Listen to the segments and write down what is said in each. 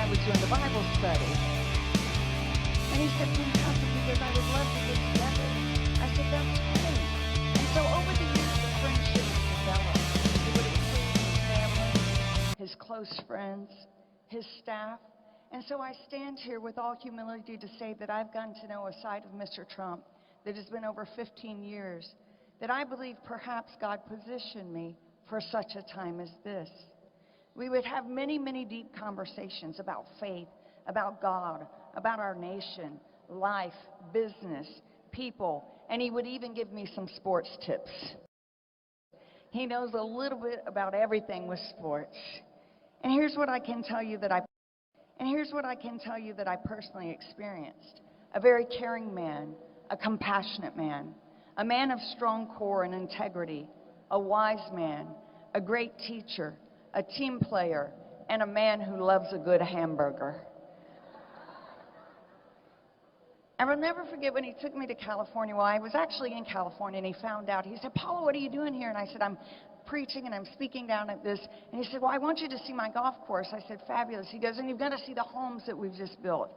I was doing the Bible study. And he said, fantastic, because I would love to get together. I said, that's great. And so over the years, the friendship has developed. He would include his family, his close friends, his staff. And so I stand here with all humility to say that I've gotten to know a side of Mr. Trump that has been over 15 years, that I believe perhaps God positioned me for such a time as this. We would have many, many deep conversations about faith, about God, about our nation, life, business, people, and he would even give me some sports tips. He knows a little bit about everything with sports. And here's what I can tell you that I personally experienced. A very caring man, a compassionate man, a man of strong core and integrity, a wise man, a great teacher, a team player, and a man who loves a good hamburger. I will never forget when he took me to California. Well, I was actually in California, and he found out. He said, Paula, what are you doing here? And I said, I'm preaching and I'm speaking down at this. And he said, well, I want you to see my golf course. I said, fabulous. He goes, and you've got to see the homes that we've just built.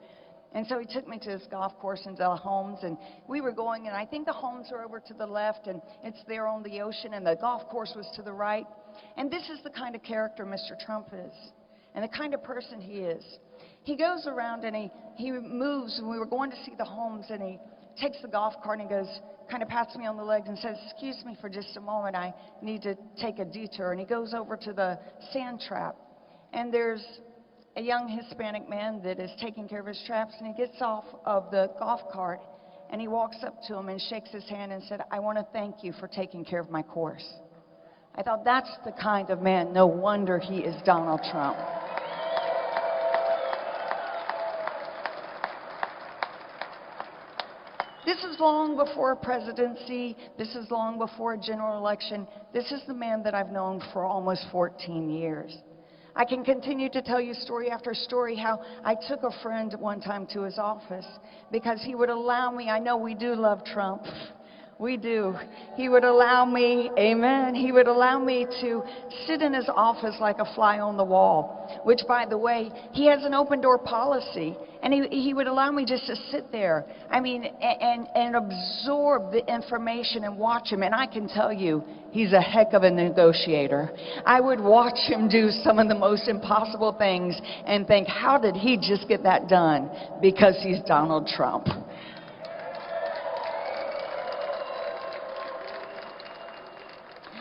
And so he took me to this golf course and the homes, and we were going, and I think the homes are over to the left, and it's there on the ocean, and the golf course was to the right. And this is the kind of character Mr. Trump is, and the kind of person he is. He goes around and he moves, and we were going to see the homes, and he takes the golf cart and he goes, kind of pats me on the leg and says, excuse me for just a moment, I need to take a detour. And he goes over to the sand trap, and there's a young Hispanic man that is taking care of his traps, and he gets off of the golf cart, and he walks up to him and shakes his hand and said, I want to thank you for taking care of my course. I thought, that's the kind of man, no wonder he is Donald Trump. This is long before a presidency. This is long before a general election. This is the man that I've known for almost 14 years. I can continue to tell you story after story how I took a friend one time to his office because he would allow me, I know we do love Trump. We do. He would allow me, amen, he would allow me to sit in his office like a fly on the wall, which, by the way, he has an open door policy, and he would allow me just to sit there, I mean, and absorb the information and watch him, and I can tell you, he's a heck of a negotiator. I would watch him do some of the most impossible things and think, how did he just get that done? Because he's Donald Trump.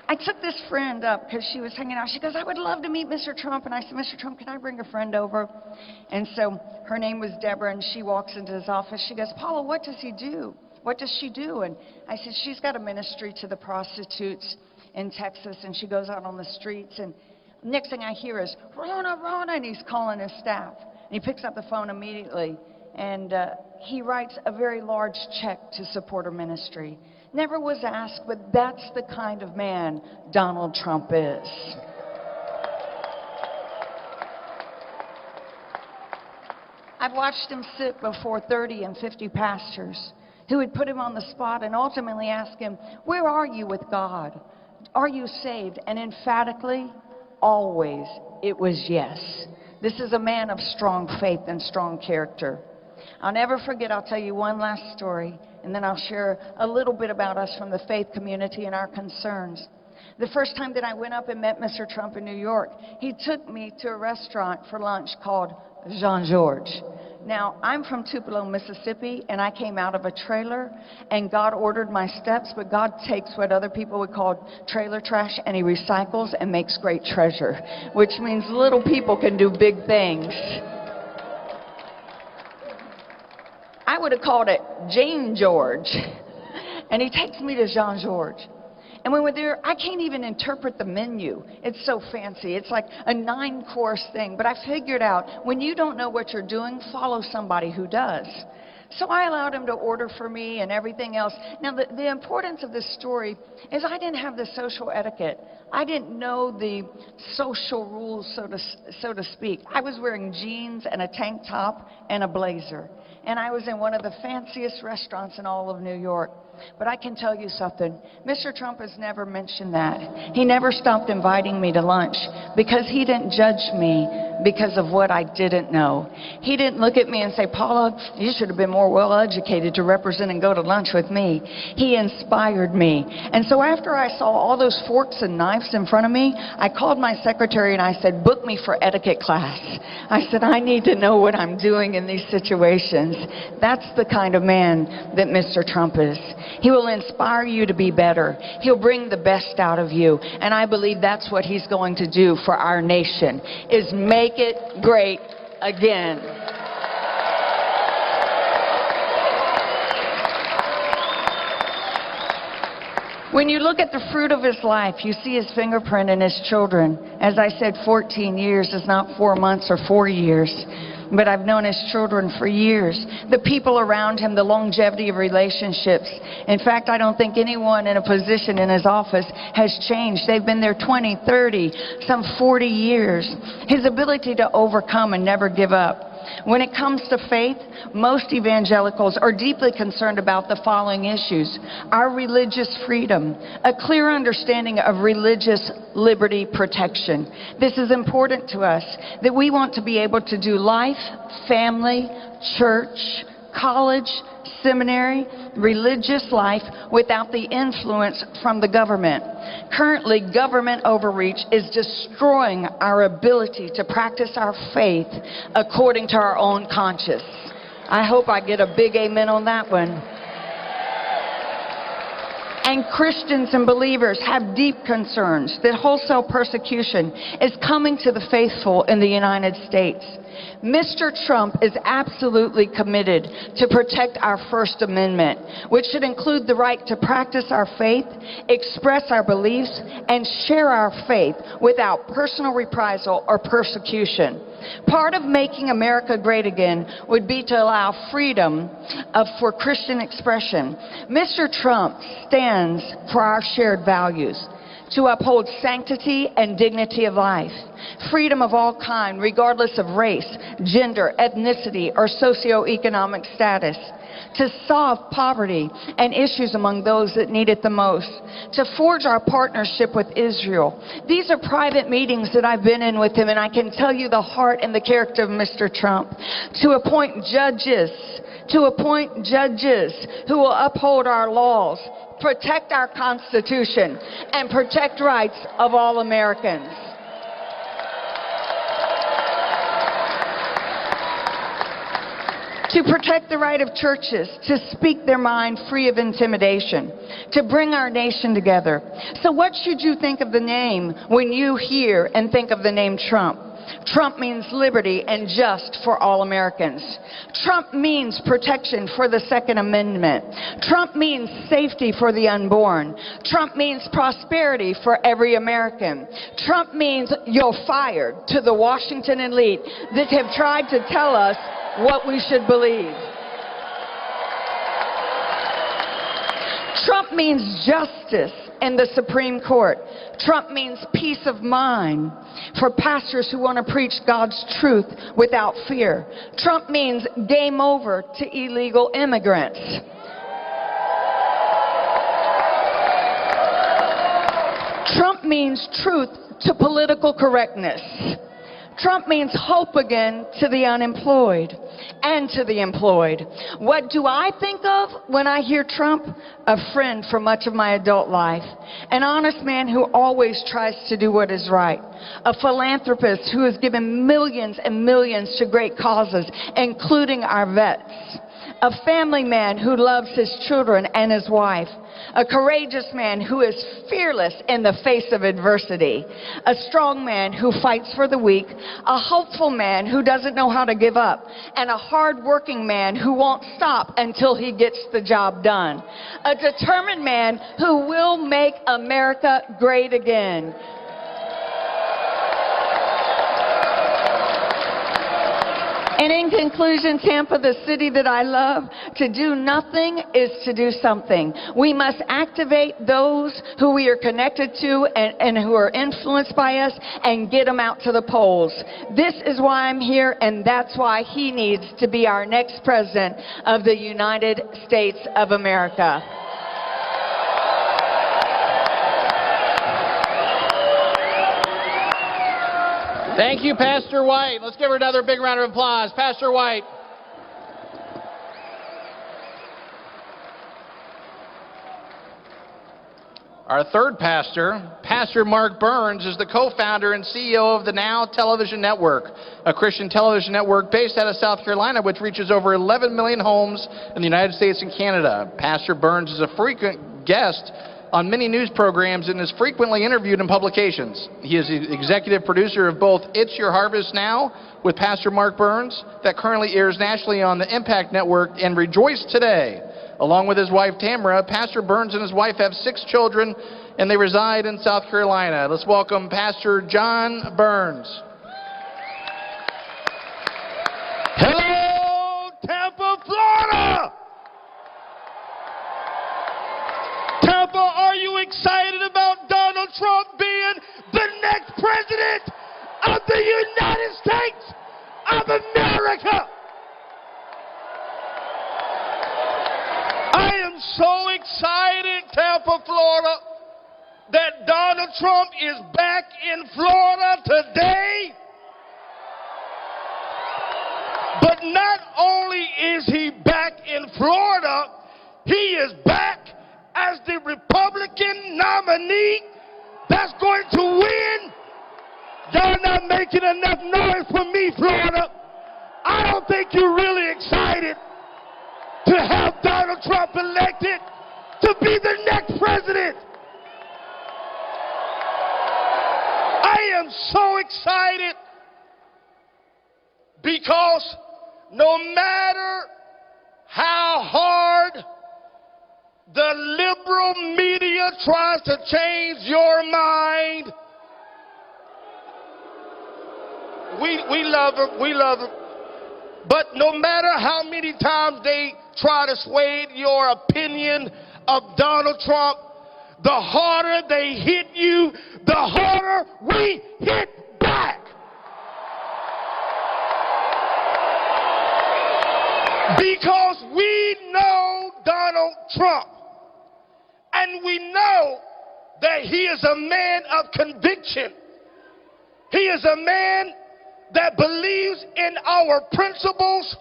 I took this friend up because she was hanging out. She goes, I would love to meet Mr. Trump. And I said, Mr. Trump, can I bring a friend over? And so her name was Deborah, and she walks into his office. She goes, Paula, what does he do? What does she do? And I said, she's got a ministry to the prostitutes in Texas, and she goes out on the streets. And next thing I hear is, Rona, Rona, and he's calling his staff. And he picks up the phone immediately, and he writes a very large check to support her ministry. Never was asked, but that's the kind of man Donald Trump is. I've watched him sit before 30 and 50 pastors who would put him on the spot and ultimately ask him, where are you with God? Are you saved? And emphatically, always, it was yes. This is a man of strong faith and strong character. I'll never forget, I'll tell you one last story, and then I'll share a little bit about us from the faith community and our concerns. The first time that I went up and met Mr. Trump in New York, he took me to a restaurant for lunch called Jean-Georges. Now, I'm from Tupelo, Mississippi, and I came out of a trailer, and God ordered my steps, but God takes what other people would call trailer trash, and he recycles and makes great treasure, which means little people can do big things. I would have called it Jane George. And he takes me to Jean-Georges. And when we're there, I can't even interpret the menu. It's so fancy. It's like a 9-course thing. But I figured out, when you don't know what you're doing, follow somebody who does. So I allowed him to order for me and everything else. Now, the importance of this story is I didn't have the social etiquette. I didn't know the social rules, so to speak. I was wearing jeans and a tank top and a blazer. And I was in one of the fanciest restaurants in all of New York. But I can tell you something. Mr. Trump has never mentioned that. He never stopped inviting me to lunch because he didn't judge me because of what I didn't know. He didn't look at me and say, Paula, you should have been more well-educated to represent and go to lunch with me. He inspired me. And so after I saw all those forks and knives in front of me, I called my secretary and I said, book me for etiquette class. I said, I need to know what I'm doing in these situations. That's the kind of man that Mr. Trump is. He will inspire you to be better. He'll bring the best out of you. And I believe that's what he's going to do for our nation, is make it great again. When you look at the fruit of his life, you see his fingerprint in his children. As I said, 14 years is not 4 months or 4 years. But I've known his children for years. The people around him, the longevity of relationships. In fact, I don't think anyone in a position in his office has changed. They've been there 20, 30, some 40 years. His ability to overcome and never give up. When it comes to faith, most evangelicals are deeply concerned about the following issues: our religious freedom, a clear understanding of religious liberty protection. This is important to us, that we want to be able to do life, family, church, college, seminary, religious life without the influence from the government. Currently, government overreach is destroying our ability to practice our faith according to our own conscience. I hope I get a big amen on that one. And Christians and believers have deep concerns that wholesale persecution is coming to the faithful in the United States. Mr. Trump is absolutely committed to protect our First Amendment, which should include the right to practice our faith, express our beliefs, and share our faith without personal reprisal or persecution. Part of making America great again would be to allow freedom for Christian expression. Mr. Trump stands for our shared values: to uphold sanctity and dignity of life, freedom of all kind, regardless of race, gender, ethnicity, or socioeconomic status, to solve poverty and issues among those that need it the most, to forge our partnership with Israel. These are private meetings that I've been in with him, and I can tell you the heart and the character of Mr. Trump. To appoint judges who will uphold our laws, protect our Constitution, and protect rights of all Americans. To protect the right of churches to speak their mind free of intimidation, to bring our nation together. So what should you think of the name when you hear and think of the name Trump? Trump means liberty and just for all Americans. Trump means protection for the Second Amendment. Trump means safety for the unborn. Trump means prosperity for every American. Trump means you're fired to the Washington elite that have tried to tell us what we should believe. Trump means justice in the Supreme Court. Trump means peace of mind for pastors who want to preach God's truth without fear. Trump means game over to illegal immigrants. Trump means truth to political correctness. Trump means hope again to the unemployed and to the employed. What do I think of when I hear Trump? A friend for much of my adult life. An honest man who always tries to do what is right. A philanthropist who has given millions and millions to great causes, including our vets. A family man who loves his children and his wife. A courageous man who is fearless in the face of adversity. A strong man who fights for the weak. A hopeful man who doesn't know how to give up. And a hard-working man who won't stop until he gets the job done. A determined man who will make America great again. And in conclusion, Tampa, the city that I love, to do nothing is to do something. We must activate those who we are connected to and who are influenced by us and get them out to the polls. This is why I'm here, and that's why he needs to be our next president of the United States of America. Thank you, Pastor White. Let's give her another big round of applause. Pastor White. Our third pastor, Pastor Mark Burns, is the co-founder and CEO of the Now Television Network, a Christian television network based out of South Carolina, which reaches over 11 million homes in the United States and Canada. Pastor Burns is a frequent guest on many news programs and is frequently interviewed in publications. He is the executive producer of both It's Your Harvest Now with Pastor Mark Burns, that currently airs nationally on the Impact Network, and Rejoice Today. Along with his wife Tamara, Pastor Burns and his wife have 6 children, and they reside in South Carolina. Let's welcome Pastor John Burns. Hello, Tampa, Florida! Tampa, are you excited about Donald Trump being the next president of the United States of America? I am so excited, Tampa, Florida, that Donald Trump is back in Florida today. But not only is he back in Florida, he is back as the Republican nominee that's going to win. Y'all not making enough noise for me, Florida. I don't think you're really excited to have Donald Trump elected to be the next president. I am so excited because no matter how hard the liberal media tries to change your mind, we love them, but no matter how many times they try to sway your opinion of Donald Trump, the harder they hit you, the harder we hit back. Because we know Donald Trump, and we know that he is a man of conviction. He is a man that believes in our principles.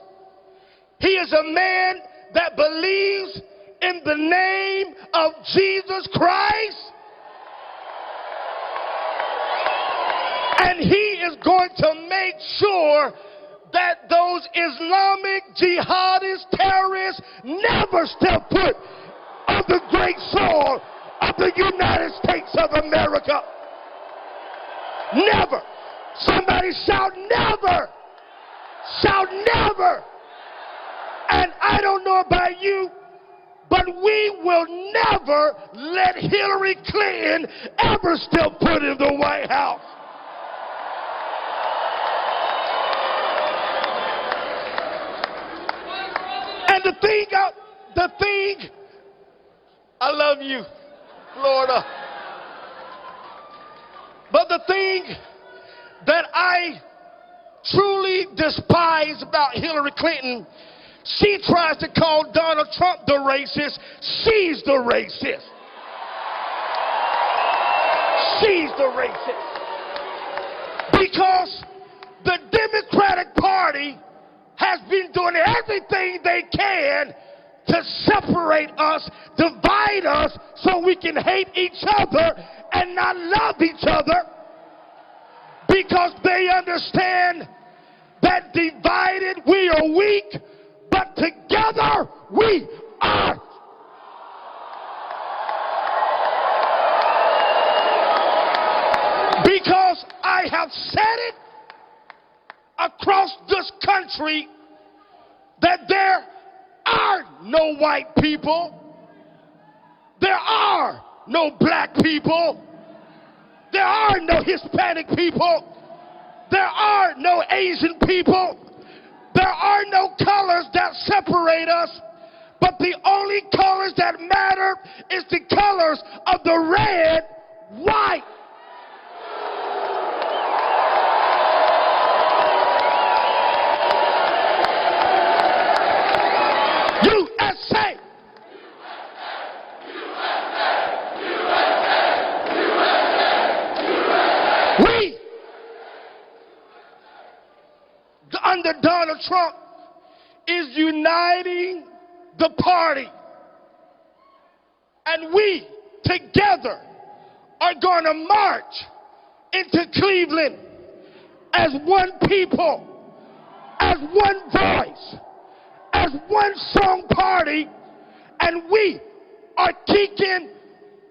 He is a man that believes in the name of Jesus Christ. And he is going to make sure that those Islamic jihadist terrorists never step foot on the great soil of the United States of America. Never. Somebody shout never. Shout never. And I don't know about you, but we will never let Hillary Clinton ever step foot in the White House. And the thing, I love you, Florida. But the thing that I truly despise about Hillary Clinton, she tries to call Donald Trump the racist. She's the racist. She's the racist. Because the Democratic Party has been doing everything they can to separate us, divide us, so we can hate each other and not love each other. Because they understand that divided we are weak, but together we are. Because I have said it across this country that there are no white people, there are no black people, there are no Hispanic people, there are no Asian people, there are no colors that separate us, but the only colors that matter is the colors of the red, white. USA! Donald Trump is uniting the party. And we together are going to march into Cleveland as one people, as one voice, as one strong party, and we are kicking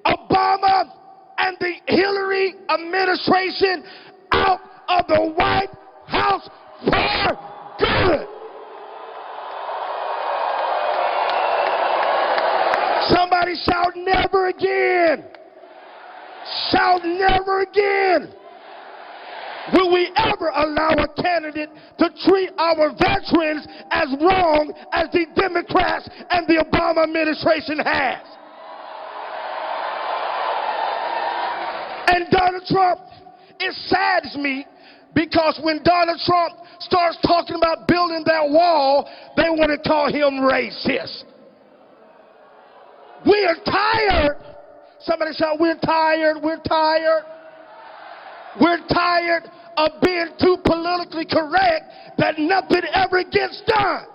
Obama and the Hillary administration out of the White House for good. Somebody shout never again. Shout never again. Will we ever allow a candidate to treat our veterans as wrong as the Democrats and the Obama administration has? And Donald Trump, it saddens me because when Donald Trump starts talking about building that wall, they want to call him racist. We are tired. Somebody shout, we're tired, we're tired. We're tired of being too politically correct that nothing ever gets done.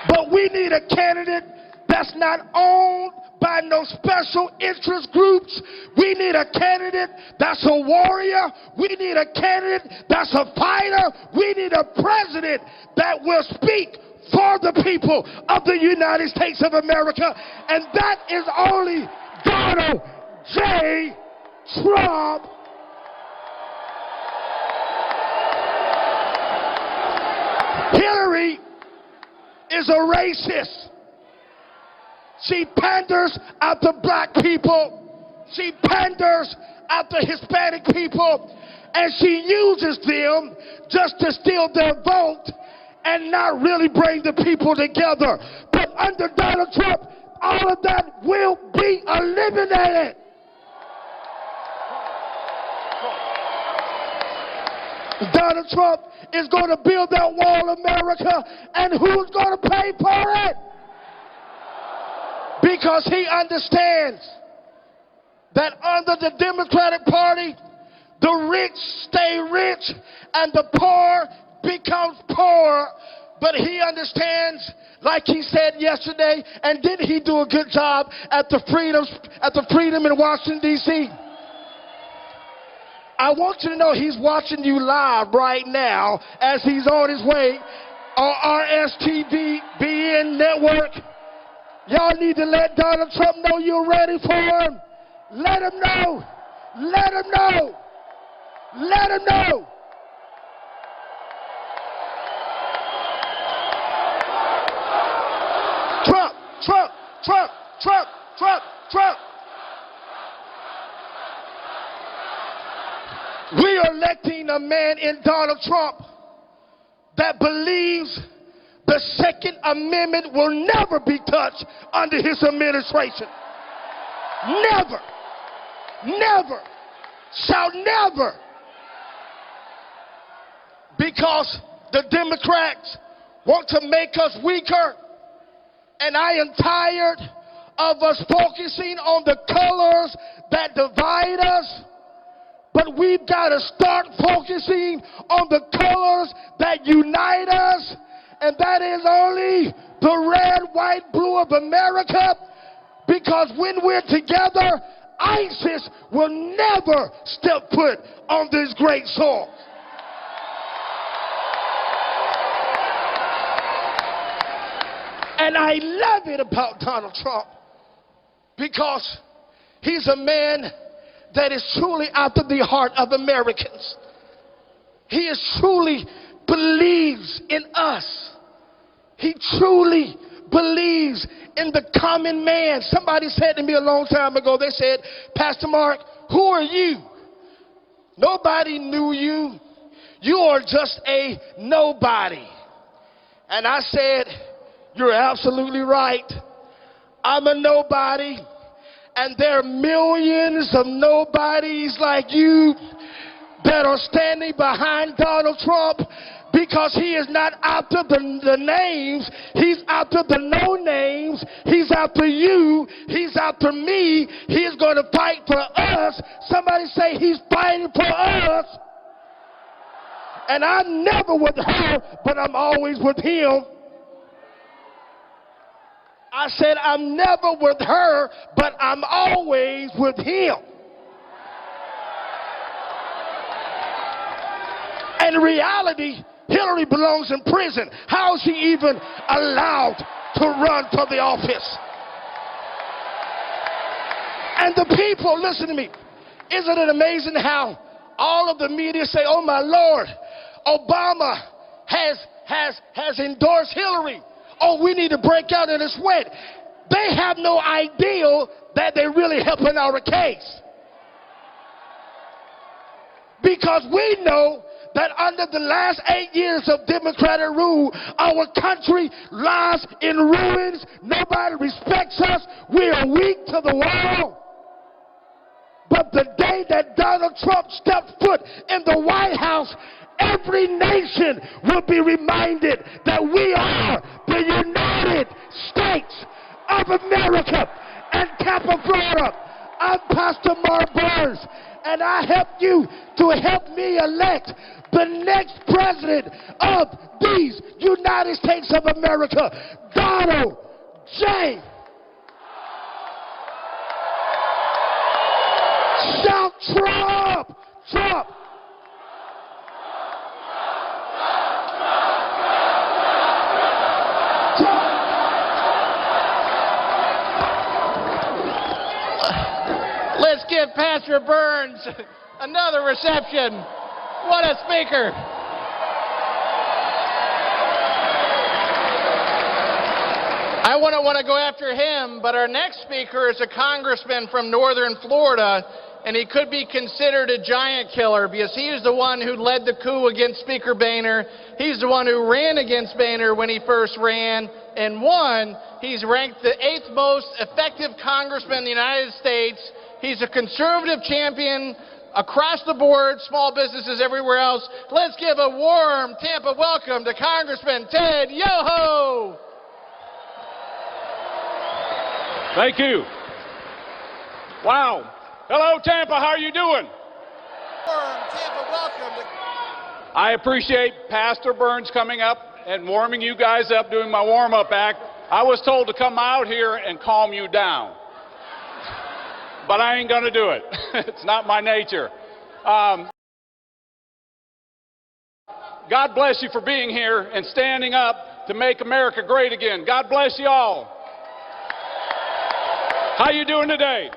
But we need a candidate that's not owned by no special interest groups. We need a candidate that's a warrior. We need a candidate that's a fighter. We need a president that will speak for the people of the United States of America. And that is only Donald J. Trump. Hillary is a racist. She panders after black people. She panders after Hispanic people. And she uses them just to steal their vote and not really bring the people together. But under Donald Trump, all of that will be eliminated. Donald Trump is going to build that wall of America, and who's going to pay for it? Because he understands that under the Democratic Party, the rich stay rich and the poor becomes poor. But he understands, like he said yesterday, and didn't he do a good job at the Freedom in Washington, D.C.? I want you to know he's watching you live right now as he's on his way on RSTVBN network. Y'all need to let Donald Trump know you're ready for him. Let him know. Let him know. Let him know. Trump, Trump, Trump, Trump, Trump, Trump. We are electing a man in Donald Trump that believes the Second Amendment will never be touched under his administration. Never. Never. Shall never. Because the Democrats want to make us weaker, and I am tired of us focusing on the colors that divide us. But we've got to start focusing on the colors that unite us, and that is only the red, white, blue of America. Because when we're together, ISIS will never step foot on this great soil. And I love it about Donald Trump because he's a man that is truly after the heart of Americans. He is truly believes in us. He truly believes in the common man. Somebody said to me a long time ago, they said, Pastor Mark, who are you? Nobody knew you. You are just a nobody. And I said, you're absolutely right. I'm a nobody. And there are millions of nobodies like you that are standing behind Donald Trump because he is not after the names. He's after the no names. He's after you. He's after me. He is going to fight for us. Somebody say he's fighting for us. And I'm never with her, but I'm always with him. I said, I'm never with her, but I'm always with him. And in reality, Hillary belongs in prison. How is she even allowed to run for the office? And the people, listen to me, isn't it amazing how all of the media say, oh my Lord, Obama has endorsed Hillary. Oh, we need to break out in a sweat. They have no idea that they're really helping our case. Because we know that under the last 8 years of Democratic rule, our country lies in ruins. Nobody respects us. We are weak to the world. But the day that Donald Trump stepped foot in the White House, every nation will be reminded that we are the United States of America. And Tampa, Florida, I'm Pastor Mark Burns, and I help you to help me elect the next president of these United States of America, Donald J. Shout Trump! Trump! Let's give Pastor Burns another reception. What a speaker. I wouldn't want to go after him, but our next speaker is a congressman from northern Florida, and he could be considered a giant killer because he is the one who led the coup against Speaker Boehner. He's the one who ran against Boehner when he first ran and won. He's ranked the 8th most effective congressman in the United States. He's a conservative champion across the board, small businesses everywhere else. Let's give a warm Tampa welcome to Congressman Ted Yoho. Thank you. Wow. Hello, Tampa. How are you doing? Warm Tampa welcome. I appreciate Pastor Burns coming up and warming you guys up, doing my warm-up act. I was told to come out here and calm you down. But I ain't going to do it. It's not my nature. God bless you for being here and standing up to make America great again. God bless you all. How you doing today?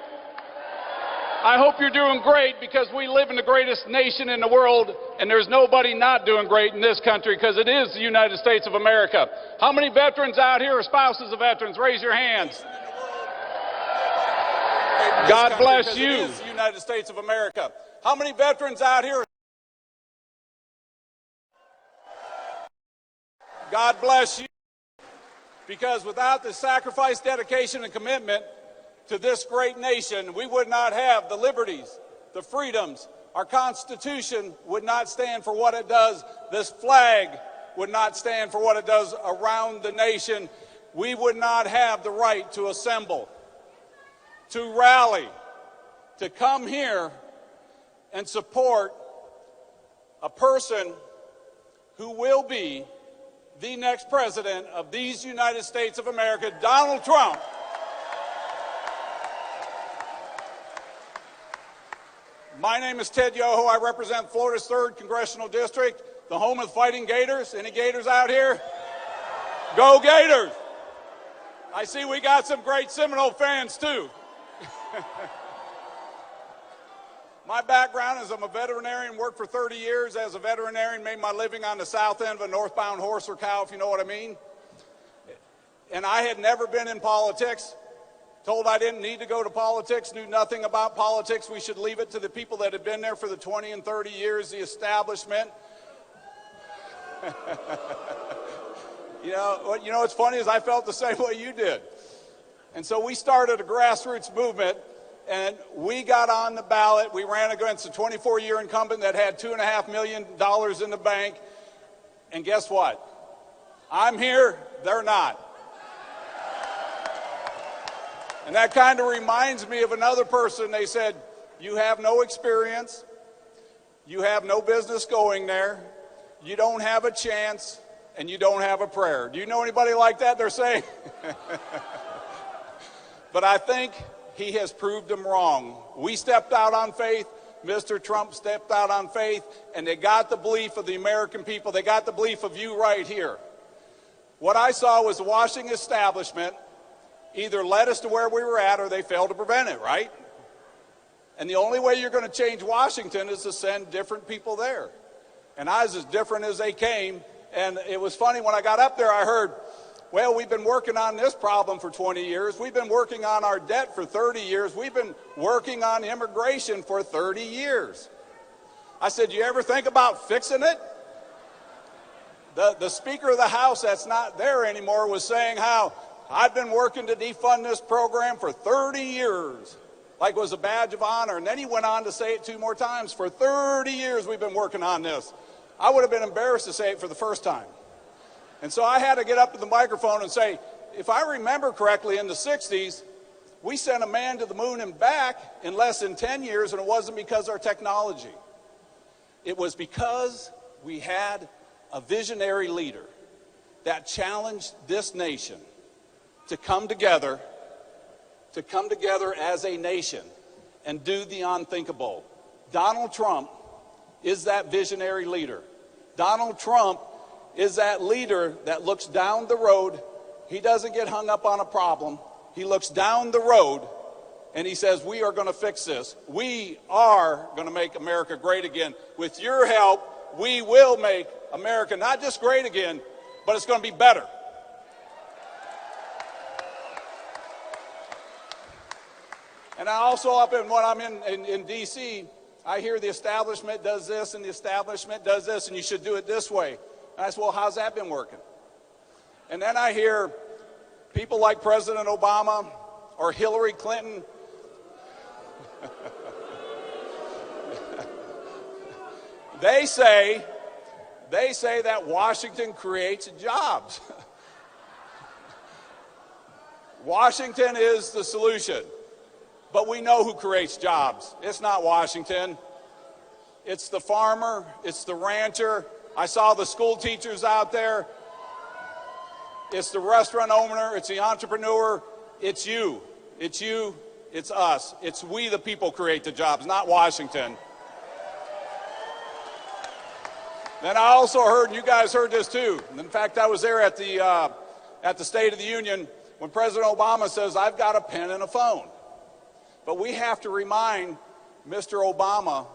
I hope you're doing great because we live in the greatest nation in the world, and there's nobody not doing great in this country because it is the United States of America. How many veterans out here are spouses of veterans? Raise your hands. God bless you. It is the United States of America. How many veterans out here? God bless you. Because without the sacrifice, dedication, and commitment to this great nation, we would not have the liberties, the freedoms. Our Constitution would not stand for what it does. This flag would not stand for what it does around the nation. We would not have the right to assemble, to rally, to come here and support a person who will be the next president of these United States of America, Donald Trump. My name is Ted Yoho. I represent Florida's 3rd Congressional District, the home of Fighting Gators. Any Gators out here? Go Gators! I see we got some great Seminole fans too. My background is I'm a veterinarian, worked for 30 years as a veterinarian, made my living on the south end of a northbound horse or cow, if you know what I mean. And I had never been in politics, told I didn't need to go to politics, knew nothing about politics. We should leave it to the people that had been there for the 20 and 30 years, the establishment. You know what's funny is I felt the same way you did. And so we started a grassroots movement, and we got on the ballot. We ran against a 24-year incumbent that had $2.5 million in the bank. And guess what? I'm here, they're not. And that kind of reminds me of another person. They said, you have no experience, you have no business going there, you don't have a chance, and you don't have a prayer. Do you know anybody like that? They're saying. But I think he has proved them wrong. We stepped out on faith. Mr. Trump stepped out on faith, and they got the belief of the American people. They got the belief of you right here. What I saw was the Washington establishment either led us to where we were at or they failed to prevent it, right? And the only way you're going to change Washington is to send different people there. And I was as different as they came. And it was funny, when I got up there, I heard, well, we've been working on this problem for 20 years. We've been working on our debt for 30 years. We've been working on immigration for 30 years. I said, you ever think about fixing it? The Speaker of the House that's not there anymore was saying how I've been working to defund this program for 30 years, like it was a badge of honor. And then he went on to say it 2 more times. For 30 years we've been working on this. I would have been embarrassed to say it for the first time. And so I had to get up to the microphone and say, if I remember correctly, in the 60s, we sent a man to the moon and back in less than 10 years, and it wasn't because of our technology. It was because we had a visionary leader that challenged this nation to come together as a nation and do the unthinkable. Donald Trump is that visionary leader. Donald Trump is that leader that looks down the road. He doesn't get hung up on a problem. He looks down the road and he says, we are going to fix this. We are going to make America great again. With your help, we will make America not just great again, but it's going to be better. And I also, when I'm in D.C., I hear the establishment does this and the establishment does this, and you should do it this way. And I said, well, how's that been working? And then I hear people like President Obama or Hillary Clinton they say that Washington creates jobs. Washington is the solution. But we know who creates jobs. It's not Washington. It's the farmer. It's the rancher. I saw the school teachers out there. It's the restaurant owner. It's the entrepreneur. It's you. It's you. It's us. It's we the people create the jobs, not Washington. Then I also heard, and you guys heard this too. In fact, I was there at the State of the Union when President Obama says, I've got a pen and a phone. But we have to remind Mr. Obama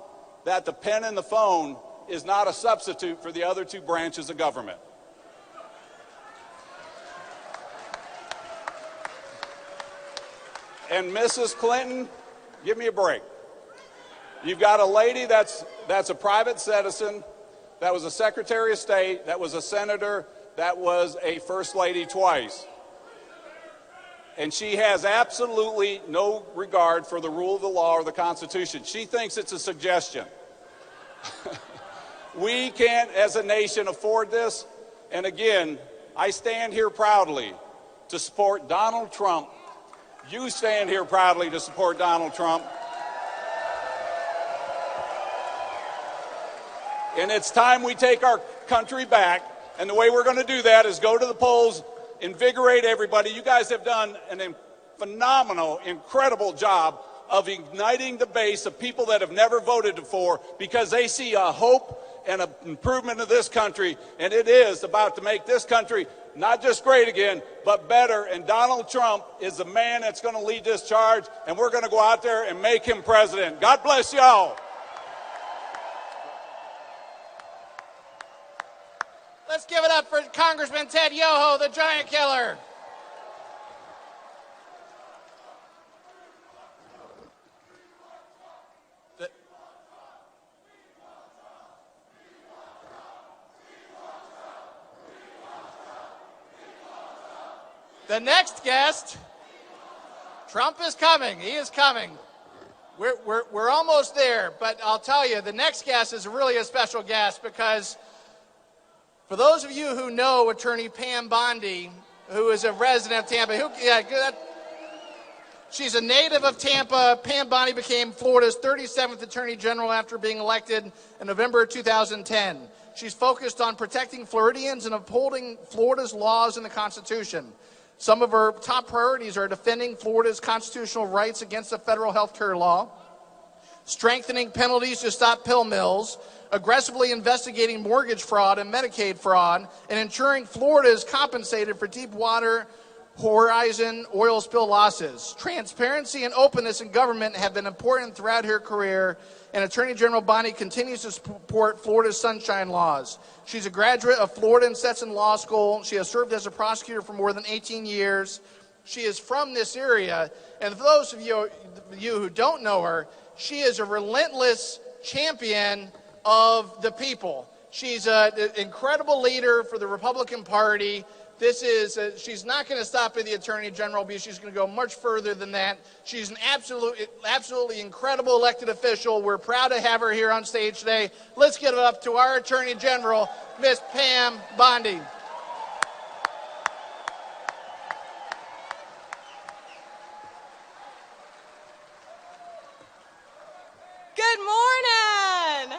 that the pen and the phone is not a substitute for the other 2 branches of government. And Mrs. Clinton, give me a break. You've got a lady that's a private citizen, that was a Secretary of State, that was a senator, that was a First Lady twice. And she has absolutely no regard for the rule of the law or the Constitution. She thinks it's a suggestion. We can't, as a nation, afford this. And again, I stand here proudly to support Donald Trump. You stand here proudly to support Donald Trump. And it's time we take our country back. And the way we're going to do that is go to the polls, invigorate everybody. You guys have done a phenomenal, incredible job of igniting the base of people that have never voted before because they see a hope and an improvement of this country. And it is about to make this country not just great again, but better. And Donald Trump is the man that's going to lead this charge. And we're going to go out there and make him president. God bless y'all. Let's give it up for Congressman Ted Yoho, the giant killer. The next guest, Trump is coming. He is coming. We're almost there, but I'll tell you, the next guest is really a special guest because for those of you who know attorney Pam Bondi, who is a resident of Tampa, she's a native of Tampa. Pam Bondi became Florida's 37th Attorney General after being elected in November 2010. She's focused on protecting Floridians and upholding Florida's laws and the Constitution. Some of her top priorities are defending Florida's constitutional rights against the federal health care law, strengthening penalties to stop pill mills, aggressively investigating mortgage fraud and Medicaid fraud, and ensuring Florida is compensated for Deepwater Horizon oil spill losses. Transparency and openness in government have been important throughout her career, and Attorney General Bondi continues to support Florida's sunshine laws. She's a graduate of Florida and Stetson Law School. She has served as a prosecutor for more than 18 years. She is from this area, and for those of you who don't know her, she is a relentless champion of the people. She's an incredible leader for the Republican Party. She's not going to stop at the Attorney General, because she's going to go much further than that. She's an absolutely incredible elected official. We're proud to have her here on stage today. Let's give it up to our Attorney General, Miss Pam Bondi. Good morning.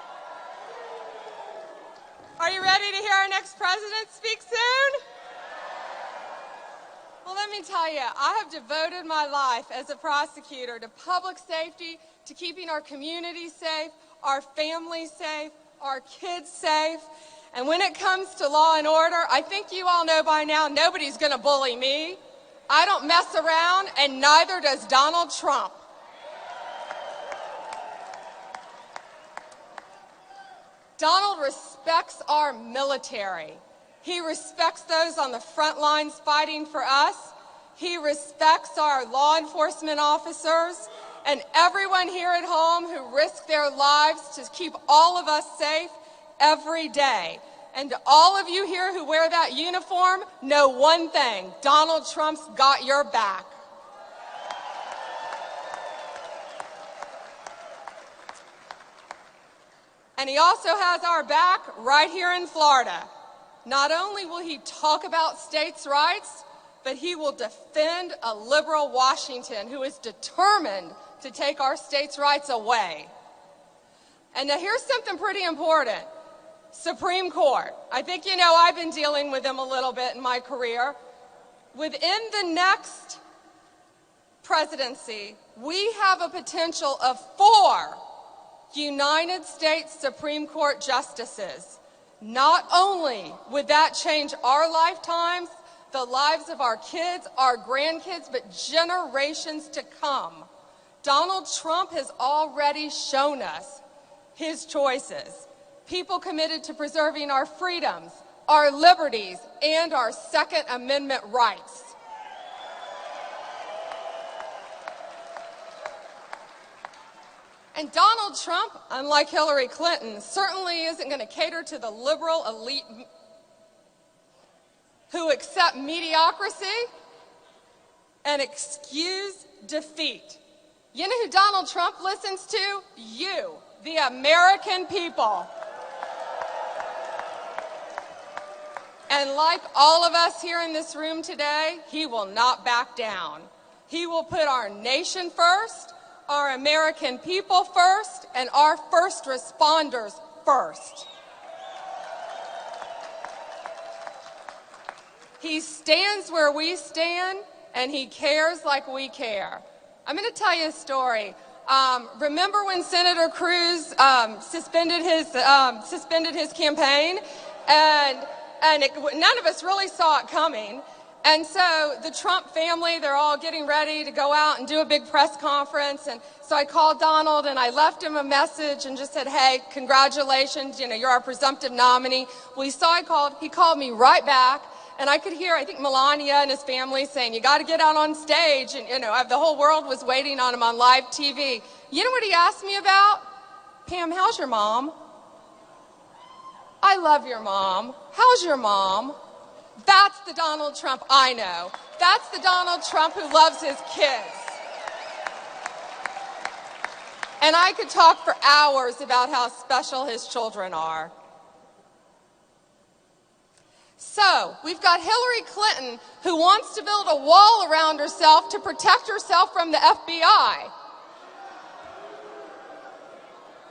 Are you ready to hear our next president speak soon? Well, let me tell you, I have devoted my life as a prosecutor to public safety, to keeping our communities safe, our families safe, our kids safe. And when it comes to law and order, I think you all know by now, nobody's going to bully me. I don't mess around, and neither does Donald Trump. Donald respects our military. He respects those on the front lines fighting for us. He respects our law enforcement officers and everyone here at home who risk their lives to keep all of us safe every day. And to all of you here who wear that uniform, know one thing: Donald Trump's got your back. And he also has our back right here in Florida. Not only will he talk about states' rights, but he will defend a liberal Washington who is determined to take our states' rights away. And now here's something pretty important. Supreme Court. I think you know I've been dealing with them a little bit in my career. Within the next presidency, we have a potential of 4 United States Supreme Court justices. Not only would that change our lifetimes, the lives of our kids, our grandkids, but generations to come. Donald Trump has already shown us his choices. People committed to preserving our freedoms, our liberties, and our Second Amendment rights. And Donald Trump, unlike Hillary Clinton, certainly isn't going to cater to the liberal elite who accept mediocrity and excuse defeat. You know who Donald Trump listens to? You, the American people. And like all of us here in this room today, he will not back down. He will put our nation first, our American people first, and our first responders first. He stands where we stand, and he cares like we care. I'm going to tell you a story. Remember when Senator Cruz suspended his campaign, and none of us really saw it coming. And so the Trump family, they're all getting ready to go out and do a big press conference. And so I called Donald and I left him a message and just said, hey, congratulations, you're our presumptive nominee. Well, he called me right back. And I could hear, I think, Melania and his family saying, you got to get out on stage. And, the whole world was waiting on him on live TV. You know what he asked me about? Pam, how's your mom? I love your mom. How's your mom? That's the Donald Trump I know. That's the Donald Trump who loves his kids. And I could talk for hours about how special his children are. So, we've got Hillary Clinton who wants to build a wall around herself to protect herself from the FBI.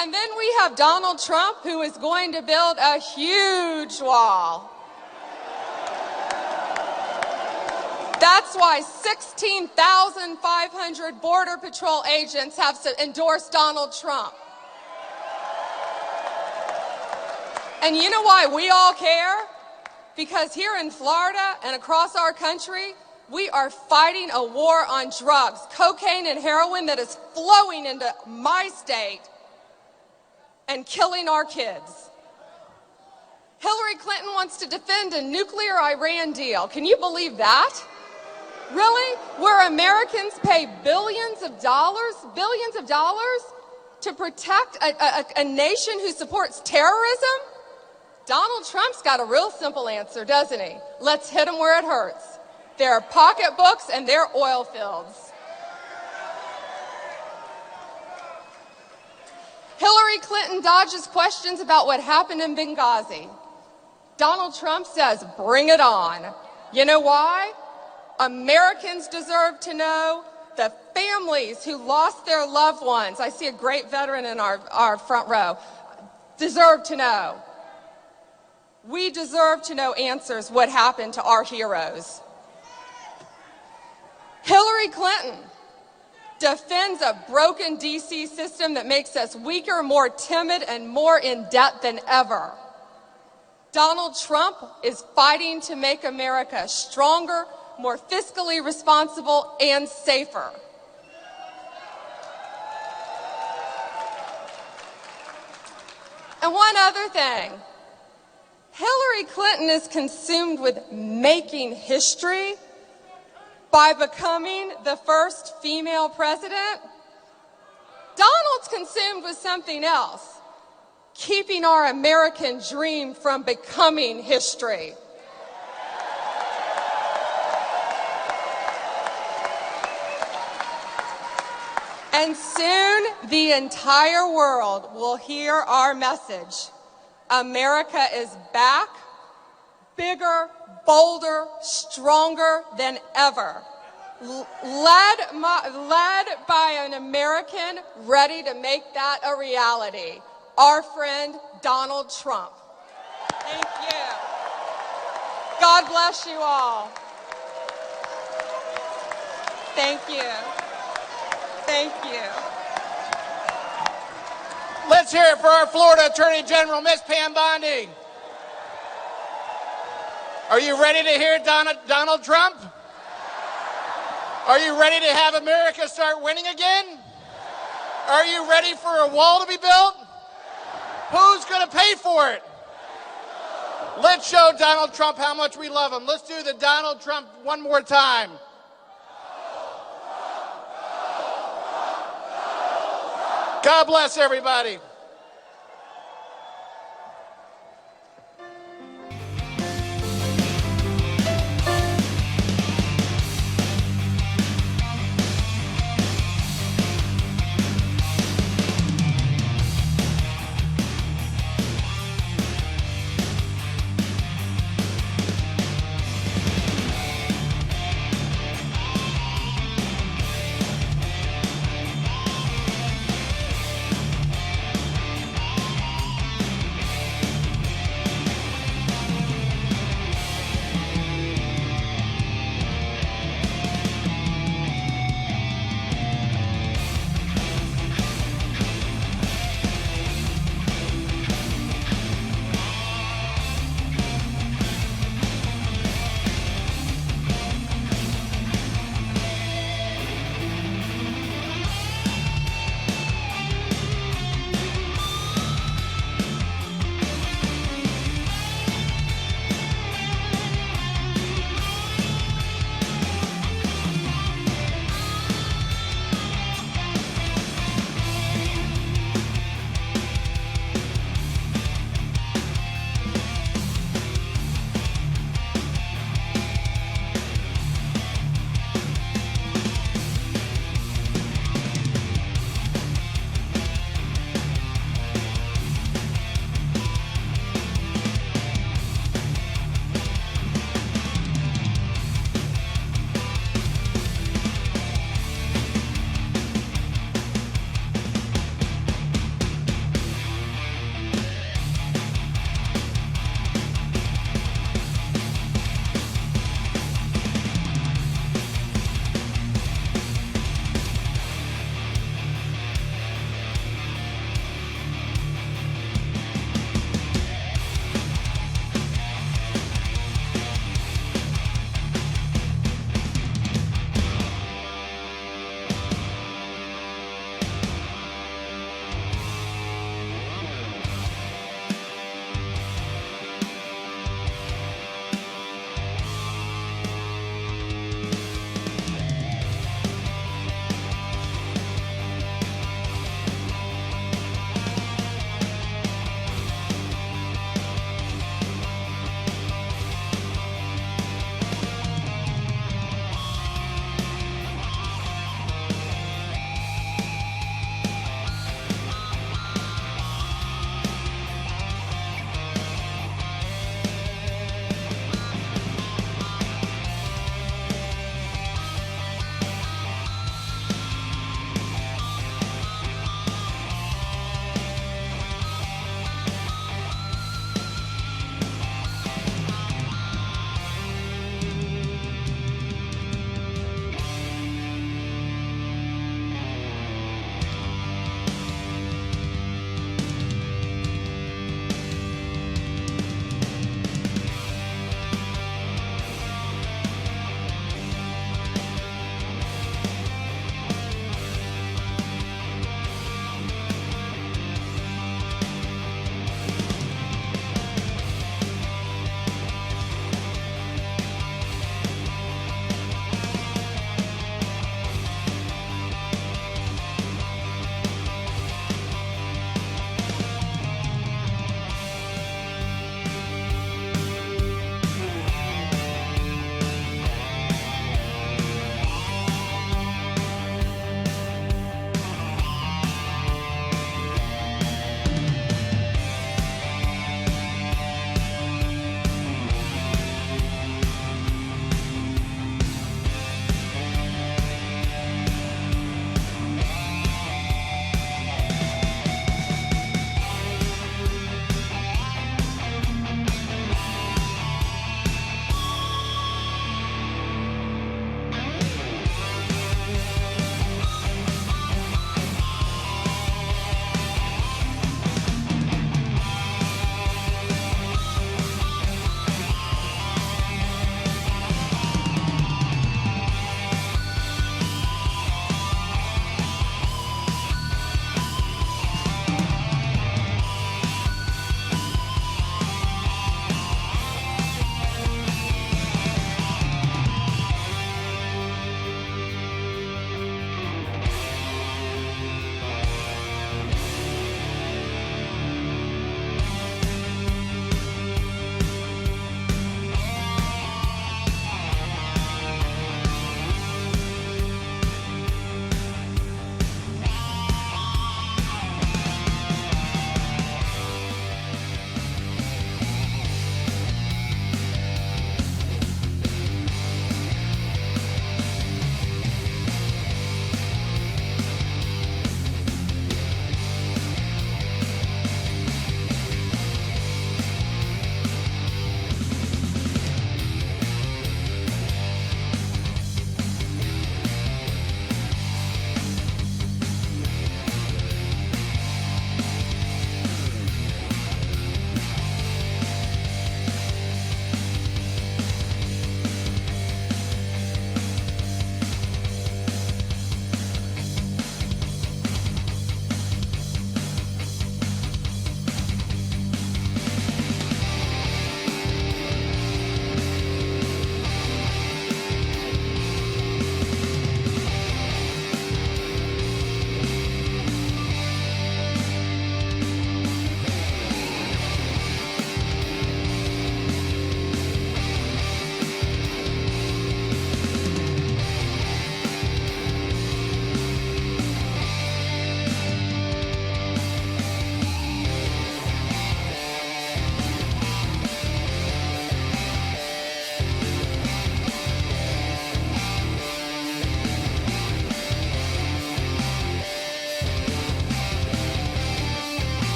And then we have Donald Trump, who is going to build a huge wall. That's why 16,500 Border Patrol agents have endorsed Donald Trump. And you know why we all care? Because here in Florida and across our country, we are fighting a war on drugs, cocaine and heroin that is flowing into my state and killing our kids. Hillary Clinton wants to defend a nuclear Iran deal. Can you believe that? Really? Where Americans pay billions of dollars to protect a nation who supports terrorism? Donald Trump's got a real simple answer, doesn't he? Let's hit him where it hurts. Their pocketbooks and their oil fields. Hillary Clinton dodges questions about what happened in Benghazi. Donald Trump says, bring it on. You know why? Americans deserve to know. The families who lost their loved ones, I see a great veteran in our front row, deserve to know. We deserve to know answers what happened to our heroes. Hillary Clinton defends a broken DC system that makes us weaker, more timid, and more in debt than ever. Donald Trump is fighting to make America stronger, more fiscally responsible, and safer. And one other thing. Hillary Clinton is consumed with making history by becoming the first female president. Donald's consumed with something else, keeping our American dream from becoming history. And soon the entire world will hear our message. America is back, bigger, bolder, stronger than ever. Led by an American ready to make that a reality. Our friend Donald Trump. Thank you. God bless you all. Thank you. Thank you. Let's hear it for our Florida Attorney General, Miss Pam Bondi. Are you ready to hear Donald Trump? Are you ready to have America start winning again? Are you ready for a wall to be built? Who's going to pay for it? Let's show Donald Trump how much we love him. Let's do the Donald Trump one more time. God bless everybody.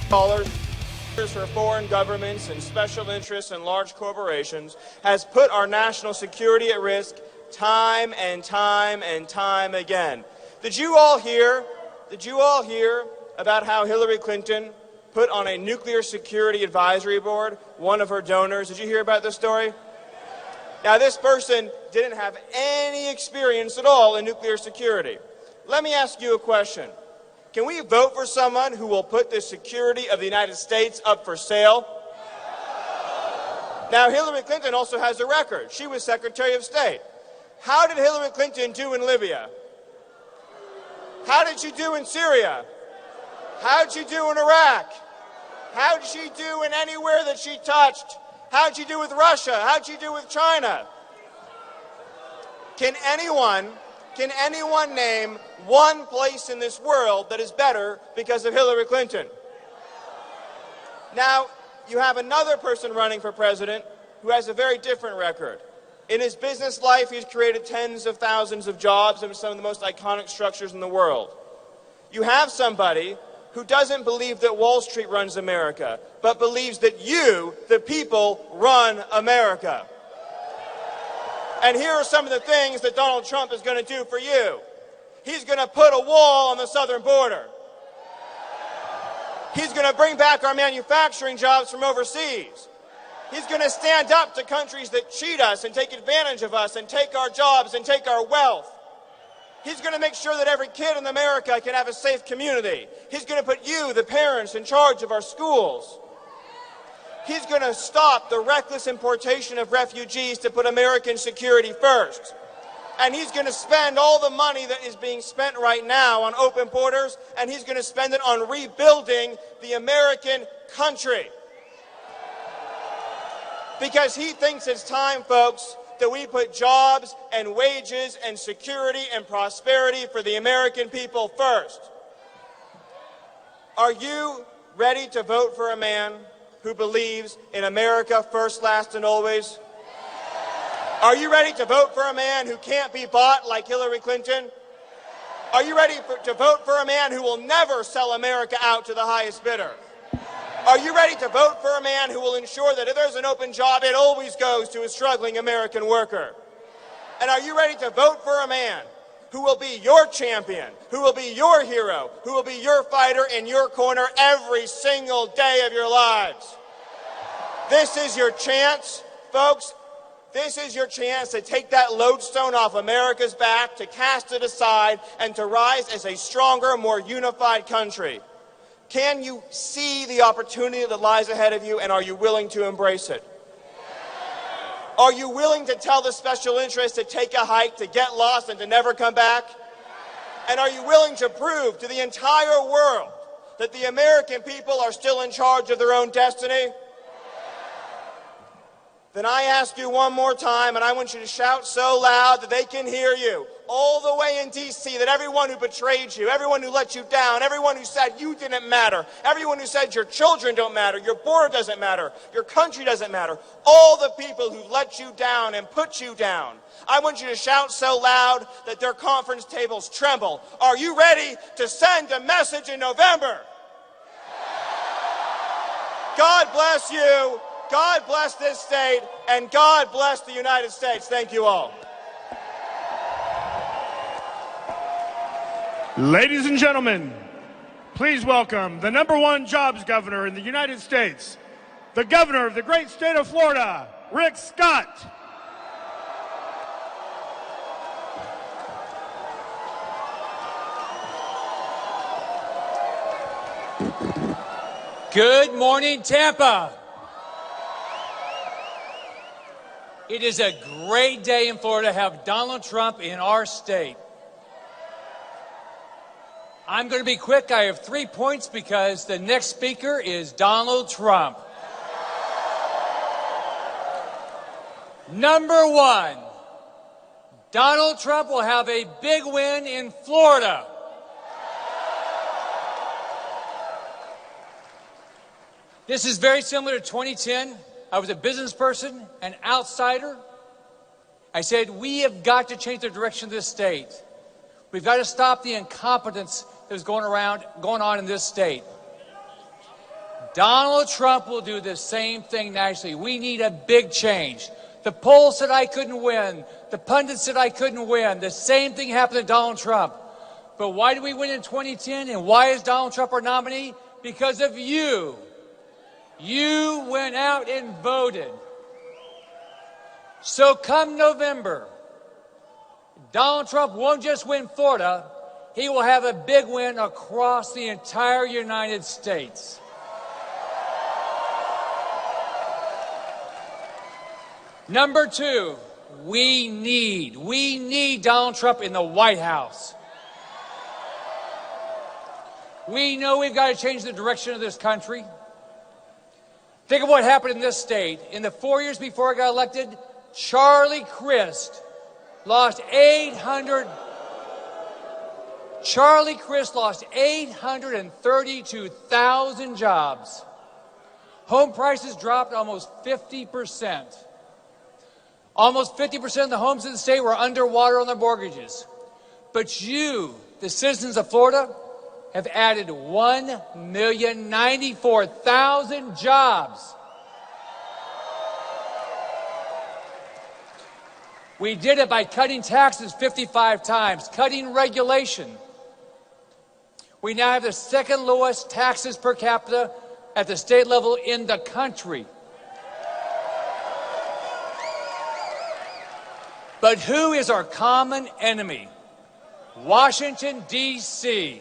For foreign governments and special interests and large corporations has put our national security at risk time and time and time again. Did you all hear about how Hillary Clinton put on a nuclear security advisory board one of her donors? Did you hear about this story? Now, this person didn't have any experience at all in nuclear security. Let me ask you a question. Can we vote for someone who will put the security of the United States up for sale? Now, Hillary Clinton also has a record. She was Secretary of State. How did Hillary Clinton do in Libya? How did she do in Syria? How did she do in Iraq? How did she do in anywhere that she touched? How did she do with Russia? How did she do with China? Can anyone name one place in this world that is better because of Hillary Clinton? Now, you have another person running for president who has a very different record. In his business life, he's created tens of thousands of jobs in some of the most iconic structures in the world. You have somebody who doesn't believe that Wall Street runs America, but believes that you, the people, run America. And here are some of the things that Donald Trump is going to do for you. He's going to put a wall on the southern border. He's going to bring back our manufacturing jobs from overseas. He's going to stand up to countries that cheat us and take advantage of us and take our jobs and take our wealth. He's going to make sure that every kid in America can have a safe community. He's going to put you, the parents, in charge of our schools. He's going to stop the reckless importation of refugees to put American security first. And he's going to spend all the money that is being spent right now on open borders, and he's going to spend it on rebuilding the American country. Because he thinks it's time, folks, that we put jobs and wages and security and prosperity for the American people first. Are you ready to vote for a man who believes in America first, last, and always? Are you ready to vote for a man who can't be bought like Hillary Clinton? Are you ready to vote for a man who will never sell America out to the highest bidder? Are you ready to vote for a man who will ensure that if there's an open job, it always goes to a struggling American worker? And are you ready to vote for a man who will be your champion, who will be your hero, who will be your fighter in your corner every single day of your lives? This is your chance, folks. This is your chance to take that lodestone off America's back, to cast it aside, and to rise as a stronger, more unified country. Can you see the opportunity that lies ahead of you, and are you willing to embrace it? Are you willing to tell the special interests to take a hike, to get lost, and to never come back? And are you willing to prove to the entire world that the American people are still in charge of their own destiny? Then I ask you one more time, and I want you to shout so loud that they can hear you, all the way in D.C., that everyone who betrayed you, everyone who let you down, everyone who said you didn't matter, everyone who said your children don't matter, your border doesn't matter, your country doesn't matter, all the people who let you down and put you down, I want you to shout so loud that their conference tables tremble. Are you ready to send a message in November? God bless you. God bless this state, and God bless the United States. Thank you all. Ladies and gentlemen, please welcome the #1 jobs governor in the United States, the governor of the great state of Florida, Rick Scott. Good morning, Tampa. It is a great day in Florida to have Donald Trump in our state. I'm going to be quick. I have 3 points because the next speaker is Donald Trump. Number 1, Donald Trump will have a big win in Florida. This is very similar to 2010. I was a business person, an outsider. I said, we have got to change the direction of this state. We've got to stop the incompetence that is going on in this state. Donald Trump will do the same thing nationally. We need a big change. The polls said I couldn't win. The pundits said I couldn't win. The same thing happened to Donald Trump. But why did we win in 2010? And why is Donald Trump our nominee? Because of you. You went out and voted. So come November, Donald Trump won't just win Florida, he will have a big win across the entire United States. Number two, we need Donald Trump in the White House. We know we've got to change the direction of this country. Think of what happened in this state. In the 4 years before I got elected, Charlie Crist lost 832,000 jobs. Home prices dropped almost 50%. Almost 50% of the homes in the state were underwater on their mortgages. But you, the citizens of Florida, have added 1,094,000 jobs. We did it by cutting taxes 55 times, cutting regulation. We now have the second lowest taxes per capita at the state level in the country. But who is our common enemy? Washington, D.C.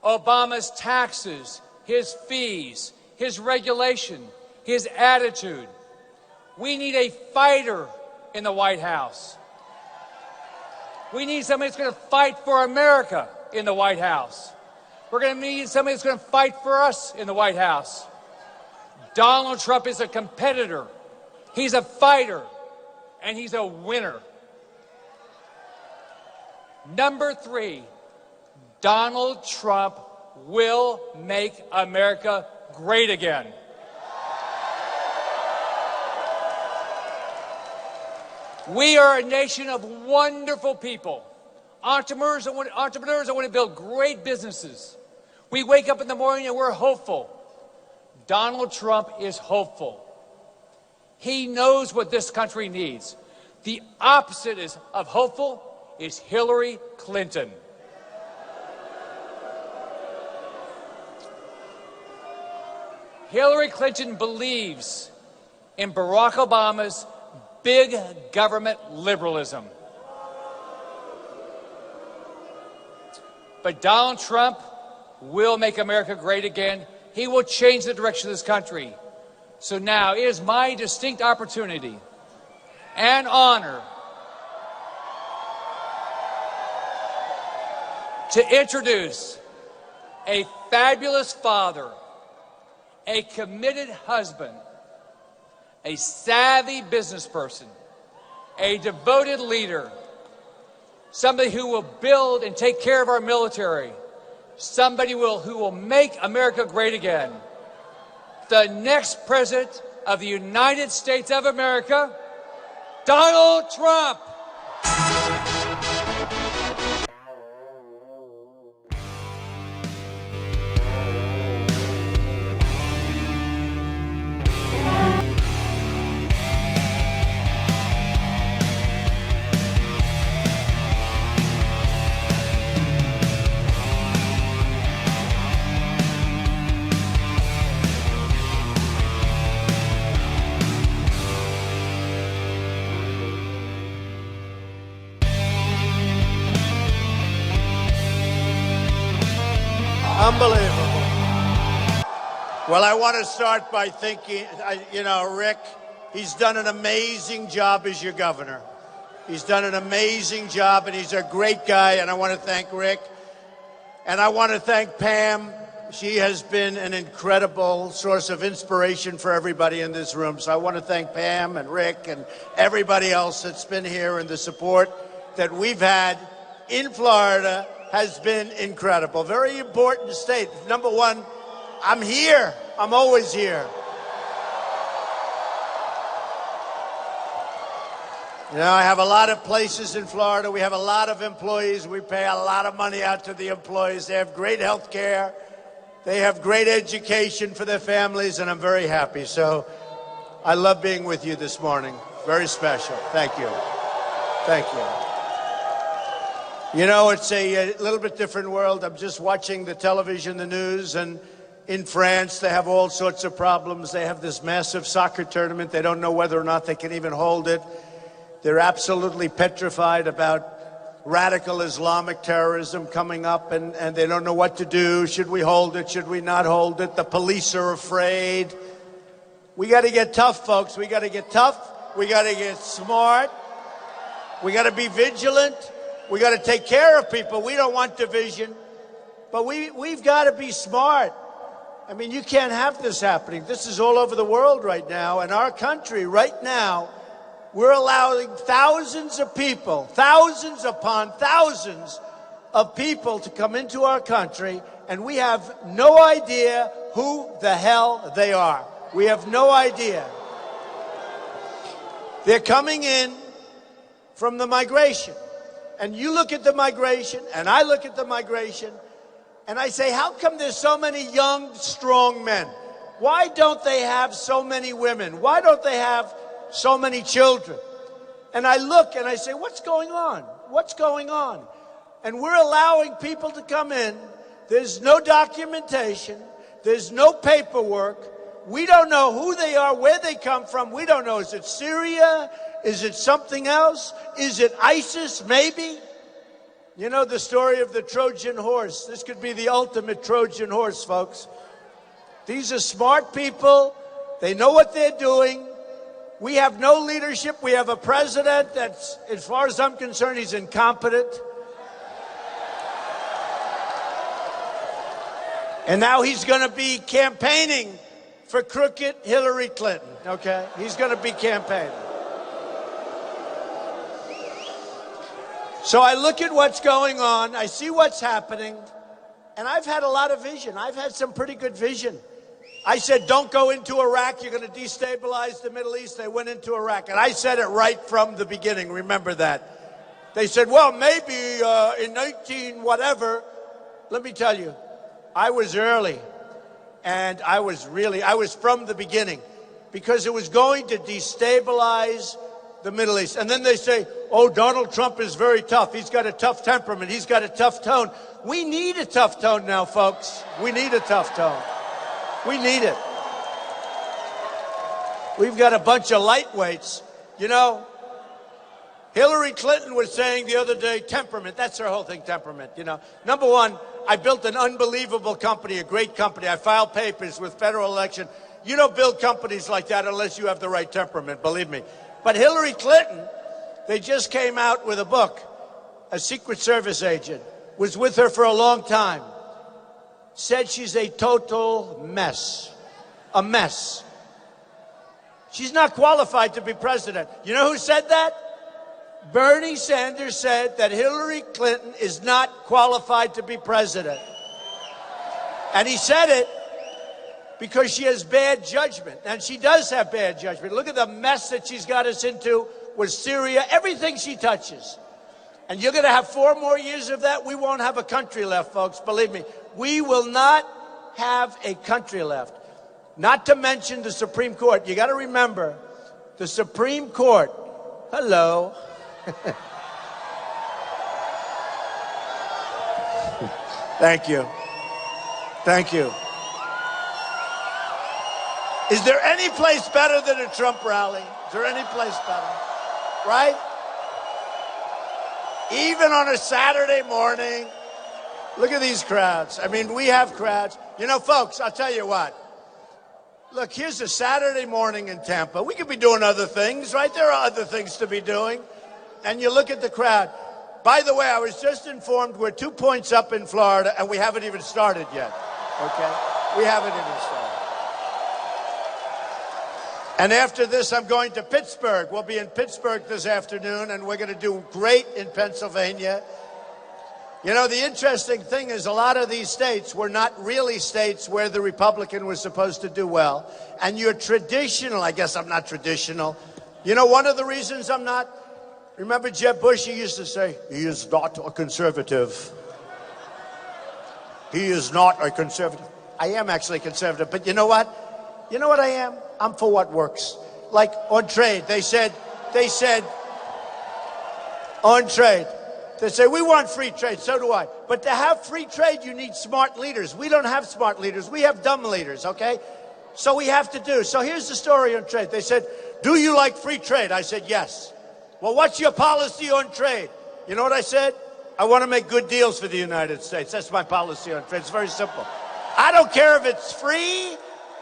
Obama's taxes, his fees, his regulation, his attitude. We need a fighter in the White House. We need somebody that's going to fight for America in the White House. We're going to need somebody that's going to fight for us in the White House. Donald Trump is a competitor. He's a fighter, and he's a winner. Number three, Donald Trump will make America great again. We are a nation of wonderful people, entrepreneurs that want to build great businesses. We wake up in the morning and we're hopeful. Donald Trump is hopeful. He knows what this country needs. The opposite of hopeful is Hillary Clinton. Hillary Clinton believes in Barack Obama's big government liberalism. But Donald Trump will make America great again. He will change the direction of this country. So now it is my distinct opportunity and honor to introduce a fabulous father, a committed husband, a savvy business person, a devoted leader, somebody who will build and take care of our military, somebody who will make America great again. The next president of the United States of America, Donald Trump. Unbelievable. Well, I want to start by thanking, Rick, he's done an amazing job as your governor. He's done an amazing job, and he's a great guy, and I want to thank Rick. And I want to thank Pam. She has been an incredible source of inspiration for everybody in this room. So I want to thank Pam and Rick and everybody else that's been here, and the support that we've had in Florida has been incredible. Very important state. Number one, I'm here. I'm always here. I have a lot of places in Florida. We have a lot of employees. We pay a lot of money out to the employees. They have great health care. They have great education for their families, and I'm very happy. So I love being with you this morning. Very special. Thank you. Thank you. You know, it's a little bit different world. I'm just watching the television, the news, and in France, they have all sorts of problems. They have this massive soccer tournament. They don't know whether or not they can even hold it. They're absolutely petrified about radical Islamic terrorism coming up, and they don't know what to do. Should we hold it? Should we not hold it? The police are afraid. We got to get tough, folks. We got to get tough. We got to get smart. We got to be vigilant. We got to take care of people. We don't want division, but we've got to be smart. I mean, you can't have this happening. This is all over the world right now. In our country right now, we're allowing thousands of people, thousands upon thousands of people to come into our country, and we have no idea who the hell they are. We have no idea. They're coming in from the migration. And you look at the migration, and I look at the migration, and I say, how come there's so many young, strong men? Why don't they have so many women? Why don't they have so many children? And I look and I say, what's going on? What's going on? And we're allowing people to come in. There's no documentation. There's no paperwork. We don't know who they are, where they come from. We don't know. Is it Syria? Is it something else? Is it ISIS, maybe? You know the story of the Trojan horse. This could be the ultimate Trojan horse, folks. These are smart people. They know what they're doing. We have no leadership. We have a president that's, as far as I'm concerned, he's incompetent. And now he's going to be campaigning for crooked Hillary Clinton, okay? He's going to be campaigning. So I look at what's going on, I see what's happening, and I've had a lot of vision. I've had some pretty good vision. I said, don't go into Iraq, you're going to destabilize the Middle East. They went into Iraq, and I said it right from the beginning, remember that. They said, well, maybe in 19 whatever. Let me tell you, I was early, and I was from the beginning, because it was going to destabilize the Middle East. And then they say, oh, Donald Trump is very tough. He's got a tough temperament. He's got a tough tone. We need a tough tone now, folks. We need a tough tone. We need it. We've got a bunch of lightweights. You know, Hillary Clinton was saying the other day, temperament. That's her whole thing, temperament. You know, number one, I built an unbelievable company, a great company. I filed papers with federal election. You don't build companies like that unless you have the right temperament, believe me. But Hillary Clinton, they just came out with a book. A Secret Service agent was with her for a long time. Said she's a total mess. A mess. She's not qualified to be president. You know who said that? Bernie Sanders said that Hillary Clinton is not qualified to be president. And he said it because she has bad judgment. And she does have bad judgment. Look at the mess that she's got us into with Syria, everything she touches. And you're going to have 4 more years of that. We won't have a country left, folks. Believe me. We will not have a country left. Not to mention the Supreme Court. You got to remember, the Supreme Court. Hello. Thank you. Thank you. Is there any place better than a Trump rally? Is there any place better? Right? Even on a Saturday morning, look at these crowds. I mean, we have crowds. You know, folks, I'll tell you what. Look, here's a Saturday morning in Tampa. We could be doing other things, right? There are other things to be doing. And you look at the crowd. By the way, I was just informed we're 2 points up in Florida, and we haven't even started yet. Okay? We haven't even started. And after this, I'm going to Pittsburgh. We'll be in Pittsburgh this afternoon, and we're going to do great in Pennsylvania. You know, the interesting thing is a lot of these states were not really states where the Republican was supposed to do well. And you're traditional. I guess I'm not traditional. You know, one of the reasons I'm not, remember Jeb Bush, he used to say, he is not a conservative. He is not a conservative. I am actually conservative, but you know what? You know what I am? I'm for what works. Like on trade, they said, on trade, they say, we want free trade, so do I. But to have free trade, you need smart leaders. We don't have smart leaders. We have dumb leaders, okay? So we have to do. So here's the story on trade. They said, do you like free trade? I said, yes. Well, what's your policy on trade? You know what I said? I want to make good deals for the United States. That's my policy on trade. It's very simple. I don't care if it's free.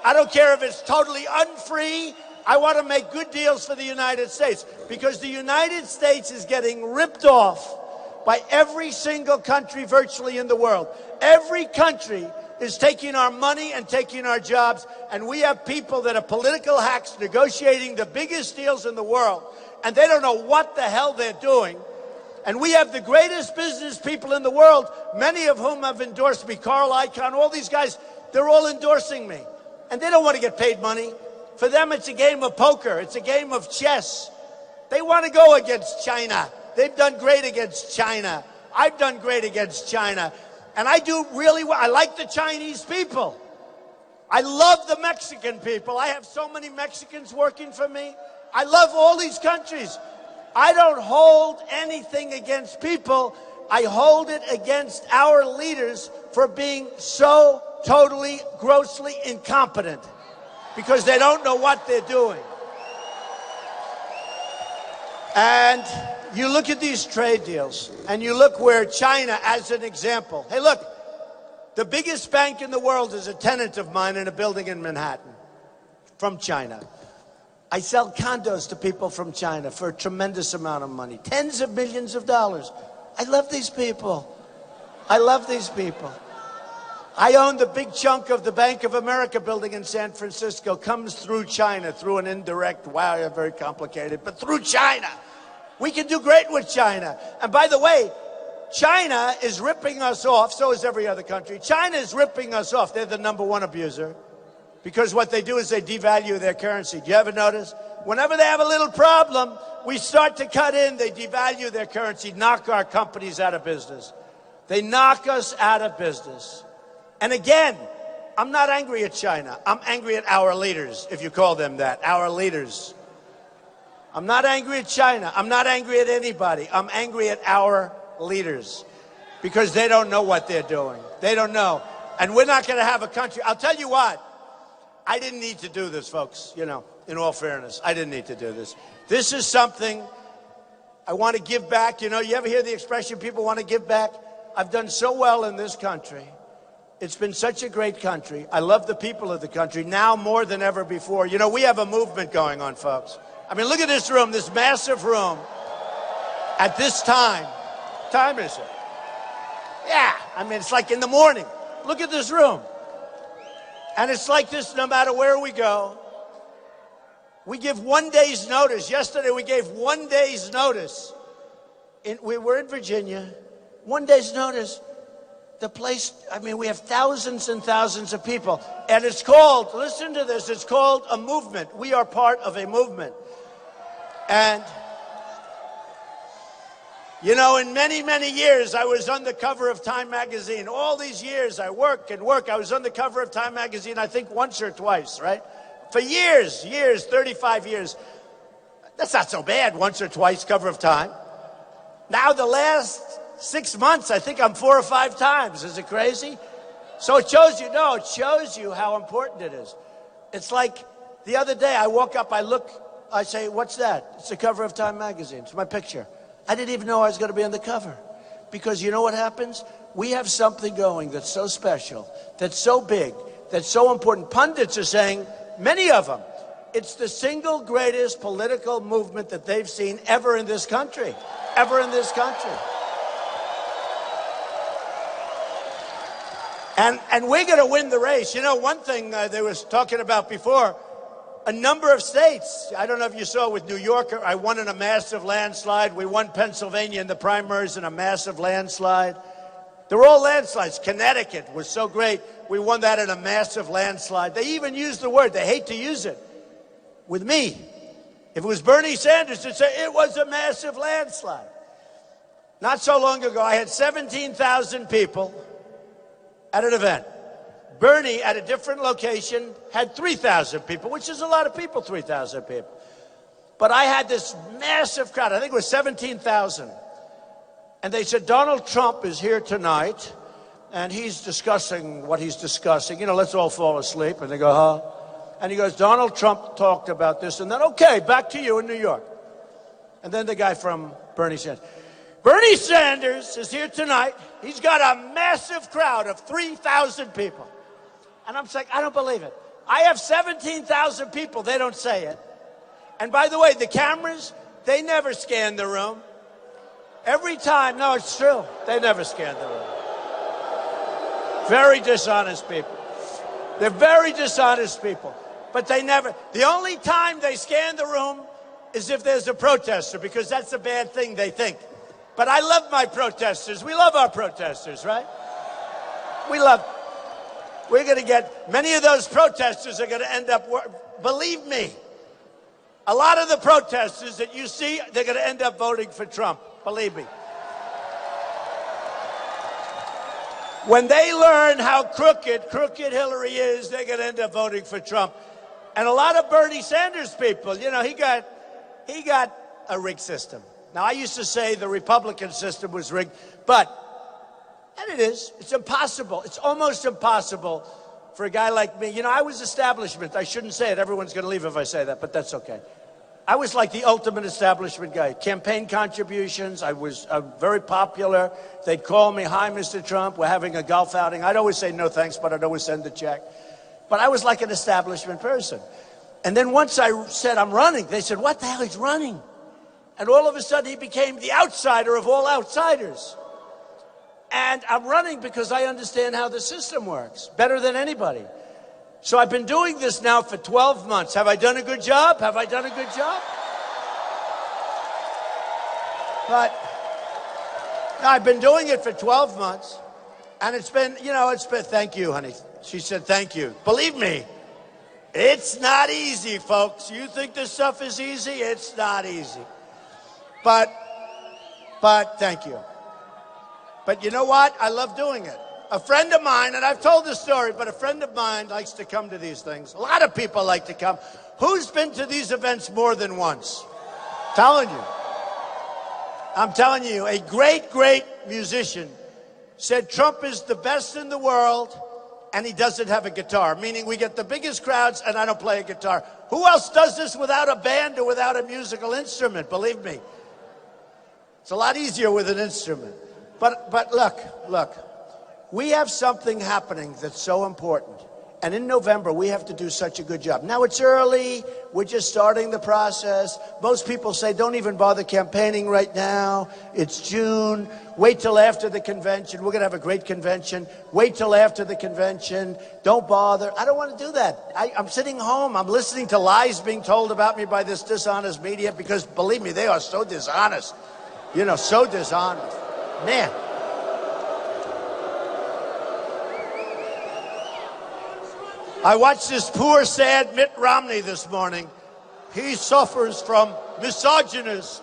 I don't care if it's totally unfree. I want to make good deals for the United States because the United States is getting ripped off by every single country virtually in the world. Every country is taking our money and taking our jobs, and we have people that are political hacks negotiating the biggest deals in the world, and they don't know what the hell they're doing. And we have the greatest business people in the world, many of whom have endorsed me. Carl Icahn, all these guys, they're all endorsing me. And they don't want to get paid money. For them, it's a game of poker. It's a game of chess. They want to go against China. They've done great against China. I've done great against China. And I do really well. I like the Chinese people. I love the Mexican people. I have so many Mexicans working for me. I love all these countries. I don't hold anything against people. I hold it against our leaders for being so totally, grossly incompetent because they don't know what they're doing. And you look at these trade deals, and you look where China, as an example. Hey, look, the biggest bank in the world is a tenant of mine in a building in Manhattan from China. I sell condos to people from China for a tremendous amount of money, tens of millions of dollars. I love these people. I love these people. I own the big chunk of the Bank of America building in San Francisco, comes through China, through an indirect, wow, you're very complicated, but through China. We can do great with China. And by the way, China is ripping us off, so is every other country. China is ripping us off. They're the #1 abuser because what they do is they devalue their currency. Do you ever notice? Whenever they have a little problem, we start to cut in, they devalue their currency, knock our companies out of business. They knock us out of business. And again, I'm not angry at China. I'm angry at our leaders, if you call them that, our leaders. I'm not angry at China. I'm not angry at anybody. I'm angry at our leaders because they don't know what they're doing. They don't know. And we're not going to have a country. I'll tell you what. I didn't need to do this, folks. You know, in all fairness, I didn't need to do this. This is something I want to give back. You know, you ever hear the expression, people want to give back? I've done so well in this country. It's been such a great country. I love the people of the country now more than ever before. You know, we have a movement going on, folks. I mean, look at this room, this massive room. At this time, what time is it? Yeah, I mean, it's like in the morning. Look at this room. And it's like this no matter where we go. We give 1 day's notice. Yesterday we gave 1 day's notice. We were in Virginia. 1 day's notice. The place, I mean, we have thousands and thousands of people. And it's called, listen to this, it's called a movement. We are part of a movement. And, you know, in many, many years, I was on the cover of Time magazine. All these years, I work and work. I was on the cover of Time magazine, I think once or twice, right? For years, 35 years. That's not so bad, once or twice, cover of Time. Now the last 6 months, I think I'm 4 or 5 times. Is it crazy? So it shows you, no, it shows you how important it is. It's like the other day, I woke up, I look, I say, what's that? It's the cover of Time magazine. It's my picture. I didn't even know I was going to be on the cover. Because you know what happens? We have something going that's so special, that's so big, that's so important. Pundits are saying, many of them, it's the single greatest political movement that they've seen ever in this country. Ever in this country. And we're going to win the race. You know, one thing they was talking about before, a number of states, I don't know if you saw with New York, I won in a massive landslide. We won Pennsylvania in the primaries in a massive landslide. They were all landslides. Connecticut was so great. We won that in a massive landslide. They even used the word, they hate to use it, with me. If it was Bernie Sanders, they'd say it was a massive landslide. Not so long ago, I had 17,000 people at an event. Bernie, at a different location, had 3,000 people, which is a lot of people, 3,000 people. But I had this massive crowd. I think it was 17,000. And they said, Donald Trump is here tonight, and he's discussing what he's discussing. You know, let's all fall asleep. And they go, huh? And he goes, Donald Trump talked about this. And then, okay, back to you in New York. And then the guy from Bernie Sanders is here tonight. He's got a massive crowd of 3,000 people. And I'm saying, I don't believe it. I have 17,000 people. They don't say it. And by the way, the cameras, they never scan the room. Every time, no, it's true. They never scan the room. Very dishonest people. They're very dishonest people. But they never, the only time they scan the room is if there's a protester, because that's a bad thing, they think. But I love my protesters. We love our protesters, right? We're going to get, many of those protesters are going to end up, believe me, a lot of the protesters that you see, they're going to end up voting for Trump. Believe me. When they learn how crooked Hillary is, they're going to end up voting for Trump. And a lot of Bernie Sanders people, you know, he got a rigged system. Now, I used to say the Republican system was rigged, and it is. It's impossible. It's almost impossible for a guy like me. You know, I was establishment. I shouldn't say it. Everyone's going to leave if I say that, but that's okay. I was like the ultimate establishment guy. Campaign contributions. I was very popular. They'd call me, hi, Mr. Trump, we're having a golf outing. I'd always say no thanks, but I'd always send the check. But I was like an establishment person. And then once I said I'm running, they said, what the hell, he's running? And all of a sudden he became the outsider of all outsiders. And I'm running because I understand how the system works better than anybody. So I've been doing this now for 12 months. Have I done a good job? Have I done a good job? But no, I've been doing it for 12 months. And it's been, thank you, honey. She said, thank you. Believe me, it's not easy, folks. You think this stuff is easy? It's not easy. But thank you. But you know what? I love doing it. A friend of mine, and I've told this story, but a friend of mine likes to come to these things. A lot of people like to come. Who's been to these events more than once? I'm telling you, a great, great musician said Trump is the best in the world, and he doesn't have a guitar, meaning we get the biggest crowds, and I don't play a guitar. Who else does this without a band or without a musical instrument? Believe me. It's a lot easier with an instrument. But look. We have something happening that's so important. And in November, we have to do such a good job. Now, it's early. We're just starting the process. Most people say, don't even bother campaigning right now. It's June. Wait till after the convention. We're going to have a great convention. Wait till after the convention. Don't bother. I don't want to do that. I'm sitting home. I'm listening to lies being told about me by this dishonest media because, believe me, they are so dishonest. So dishonest. Man. I watched this poor, sad Mitt Romney this morning. He suffers from misogynist.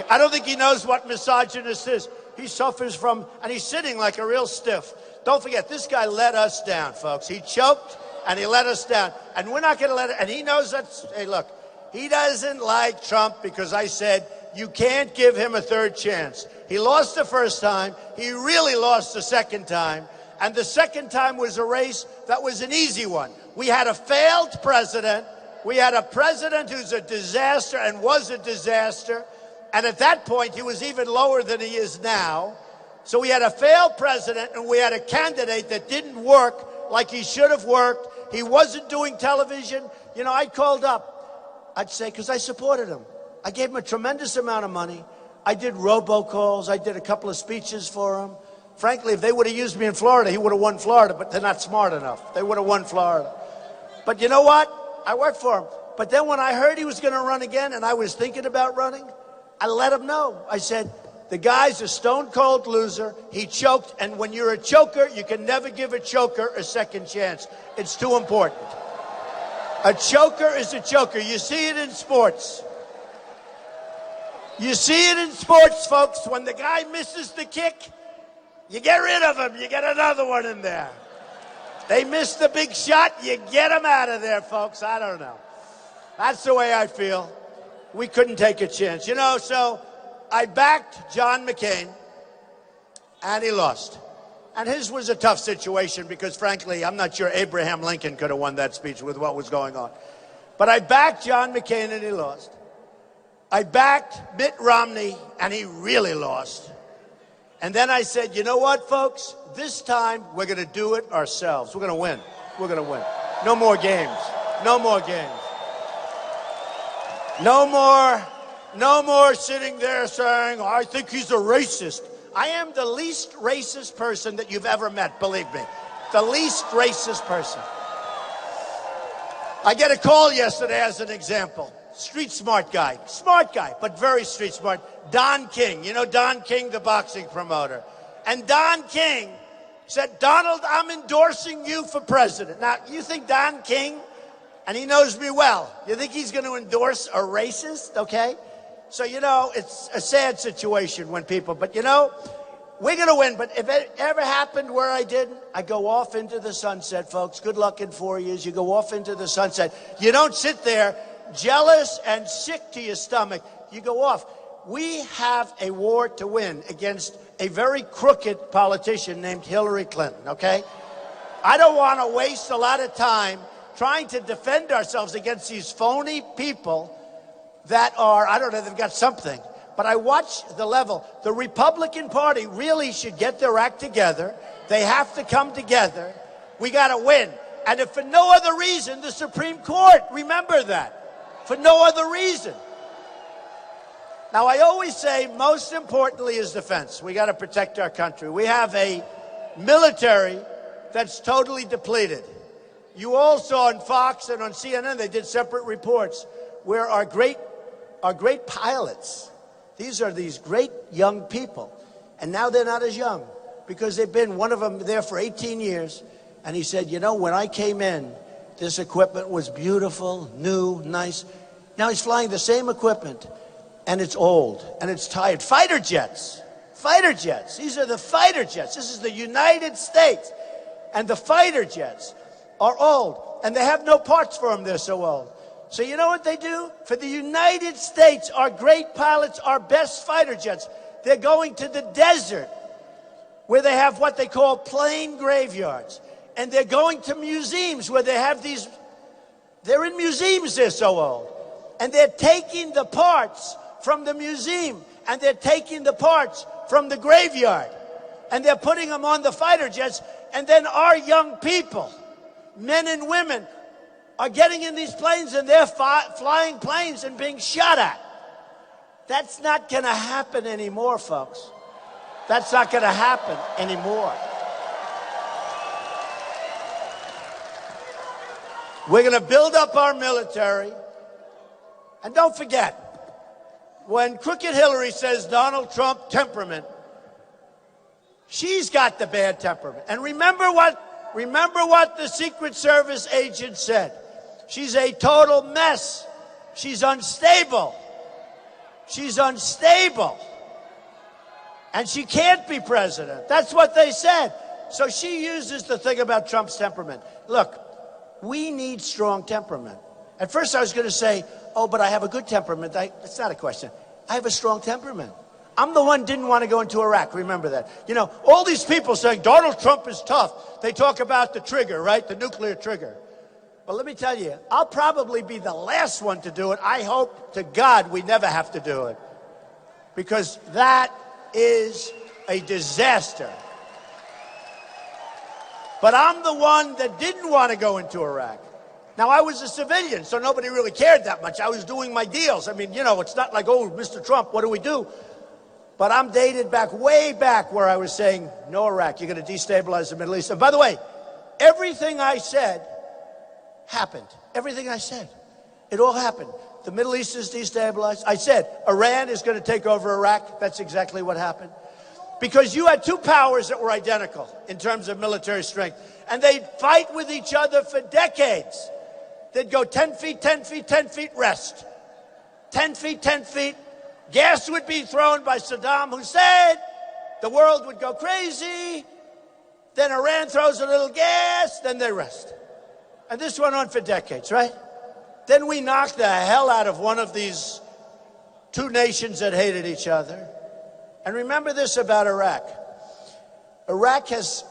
I don't think he knows what misogynist is. He suffers from, and he's sitting like a real stiff. Don't forget, this guy let us down, folks. He choked, and he let us down. And we're not going to let it, and he knows that's, hey, look, he doesn't like Trump because I said, you can't give him a third chance. He lost the first time. He really lost the second time. And the second time was a race that was an easy one. We had a failed president. We had a president who's a disaster and was a disaster. And at that point, he was even lower than he is now. So we had a failed president, and we had a candidate that didn't work like he should have worked. He wasn't doing television. I called up. I'd say, because I supported him. I gave him a tremendous amount of money. I did robocalls. I did a couple of speeches for him. Frankly, if they would have used me in Florida, he would have won Florida, but they're not smart enough. They would have won Florida. But you know what? I worked for him. But then when I heard he was going to run again and I was thinking about running, I let him know. I said, the guy's a stone-cold loser. He choked, and when you're a choker, you can never give a choker a second chance. It's too important. A choker is a choker. You see it in sports. You see it in sports, folks. When the guy misses the kick, you get rid of him. You get another one in there. They miss the big shot, you get them out of there, folks. I don't know. That's the way I feel. We couldn't take a chance. You know, so I backed John McCain, and he lost. And his was a tough situation because, frankly, I'm not sure Abraham Lincoln could have won that speech with what was going on. But I backed John McCain, and he lost. I backed Mitt Romney, and he really lost. And then I said, you know what, folks? This time, we're going to do it ourselves. We're going to win. We're going to win. No more games. No more games. No more sitting there saying, I think he's a racist. I am the least racist person that you've ever met, believe me. The least racist person. I get a call yesterday as an example. Street smart guy, but very street smart. Don King, you know Don King, the boxing promoter. And Don King said, Donald, I'm endorsing you for president. Now, you think Don King, and he knows me well, you think he's going to endorse a racist, okay? So, you know, it's a sad situation when people, but you know, we're going to win. But if it ever happened where I didn't, I go off into the sunset, folks. Good luck in 4 years. You go off into the sunset. You don't sit there jealous and sick to your stomach. You go off. We have a war to win against a very crooked politician named Hillary Clinton, okay? I don't want to waste a lot of time trying to defend ourselves against these phony people that are, I don't know, they've got something. But I watch the level. The Republican Party really should get their act together. They have to come together. We got to win. And if for no other reason, the Supreme Court, remember that. For no other reason. Now, I always say most importantly is defense. We got to protect our country. We have a military that's totally depleted. You all saw on Fox and on CNN, they did separate reports where our great pilots, these are these great young people, and now they're not as young because they've been, one of them there for 18 years, and he said, you know, when I came in, this equipment was beautiful, new, nice. Now he's flying the same equipment, and it's old, and it's tired. Fighter jets. These are the fighter jets. This is the United States. And the fighter jets are old, and they have no parts for them. They're so old. So you know what they do? For the United States, our great pilots, our best fighter jets, they're going to the desert where they have what they call plane graveyards. And they're going to museums where they have these, they're in museums, they're so old. And they're taking the parts from the museum, and they're taking the parts from the graveyard, and they're putting them on the fighter jets, and then our young people, men and women, are getting in these planes, and they're flying planes and being shot at. That's not going to happen anymore, folks. That's not going to happen anymore. We're going to build up our military. And don't forget, when Crooked Hillary says Donald Trump temperament, she's got the bad temperament. And remember what the Secret Service agent said. She's a total mess. She's unstable. She's unstable. And she can't be president. That's what they said. So she uses the thing about Trump's temperament. Look, we need strong temperament. At first I was going to say, oh, but I have a good temperament. That's not a question. I have a strong temperament. I'm the one who didn't want to go into Iraq. Remember that. You know, all these people saying Donald Trump is tough. They talk about the trigger, right? The nuclear trigger. Well, let me tell you, I'll probably be the last one to do it. I hope to God we never have to do it. Because that is a disaster. But I'm the one that didn't want to go into Iraq. Now, I was a civilian, so nobody really cared that much. I was doing my deals. I mean, you know, it's not like, oh, Mr. Trump, what do we do? But I'm dated back, way back, where I was saying, no Iraq, you're going to destabilize the Middle East. And by the way, everything I said happened. Everything I said. It all happened. The Middle East is destabilized. I said, Iran is going to take over Iraq. That's exactly what happened. Because you had two powers that were identical in terms of military strength. And they'd fight with each other for decades. They'd go 10 feet, 10 feet, 10 feet, rest. 10 feet, 10 feet. Gas would be thrown by Saddam Hussein. The world would go crazy. then Iran throws a little gas, then they rest. And this went on for decades, right? Then we knocked the hell out of one of these two nations that hated each other. And remember this about Iraq. Iraq has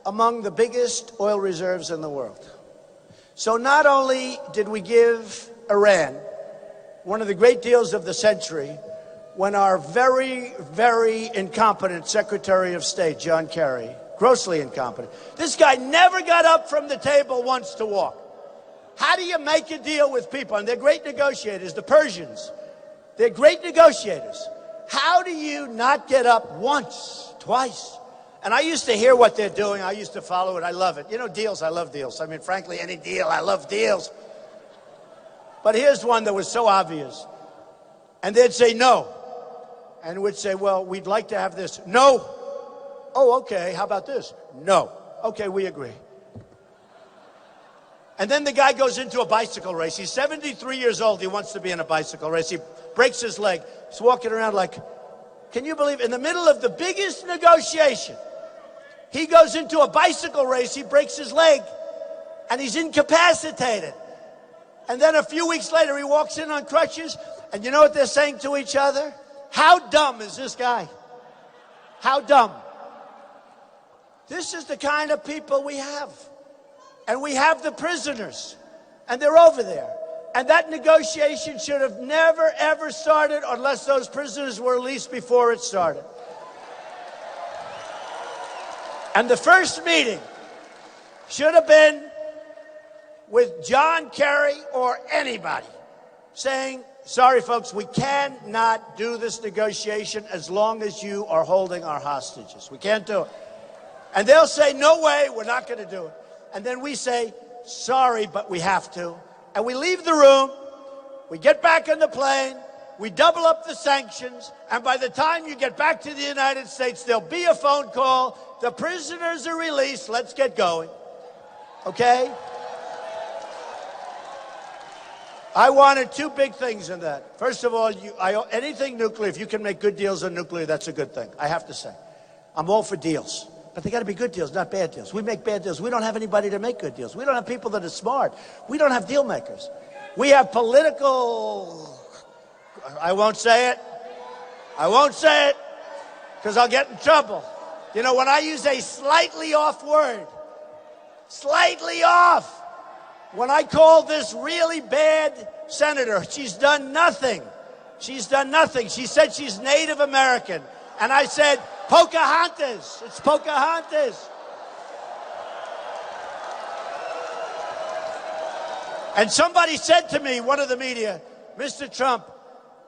among the biggest oil reserves in the world. So not only did we give Iran one of the great deals of the century when our very, very incompetent Secretary of State, John Kerry, grossly incompetent, this guy never got up from the table once to walk. How do you make a deal with people? And they're great negotiators, the Persians. They're great negotiators. How do you not get up once, twice? And I used to hear what they're doing. I used to follow it. I love it. You know, deals, I love deals. I mean, frankly, any deal, I love deals. But here's one that was so obvious. And they'd say no. And we'd say, well, we'd like to have this. No. Oh, okay. How about this? No. Okay, we agree. And then the guy goes into a bicycle race. He's 73 years old. He wants to be in a bicycle race. He breaks his leg. He's walking around like, can you believe, in the middle of the biggest negotiation, he goes into a bicycle race. He breaks his leg and he's incapacitated. And then a few weeks later, he walks in on crutches. And you know what they're saying to each other? How dumb is this guy? How dumb? This is the kind of people we have. And we have the prisoners. And they're over there. And that negotiation should have never, ever started unless those prisoners were released before it started. And the first meeting should have been with John Kerry or anybody saying, sorry, folks, we cannot do this negotiation as long as you are holding our hostages. We can't do it. And they'll say, no way, we're not going to do it. And then we say, sorry, but we have to. And we leave the room, we get back on the plane, we double up the sanctions, and by the time you get back to the United States, there'll be a phone call, the prisoners are released, let's get going. Okay? I wanted two big things in that. First of all, anything nuclear, if you can make good deals on nuclear, that's a good thing, I have to say. I'm all for deals. But they got to be good deals, not bad deals. We make bad deals. We don't have anybody to make good deals. We don't have people that are smart. We don't have deal makers. We have political... I won't say it. I won't say it because I'll get in trouble. You know, when I use a slightly off word, slightly off, when I call this really bad senator, she's done nothing. She's done nothing. She said she's Native American. And I said, Pocahontas. It's Pocahontas. And somebody said to me, one of the media, Mr. Trump,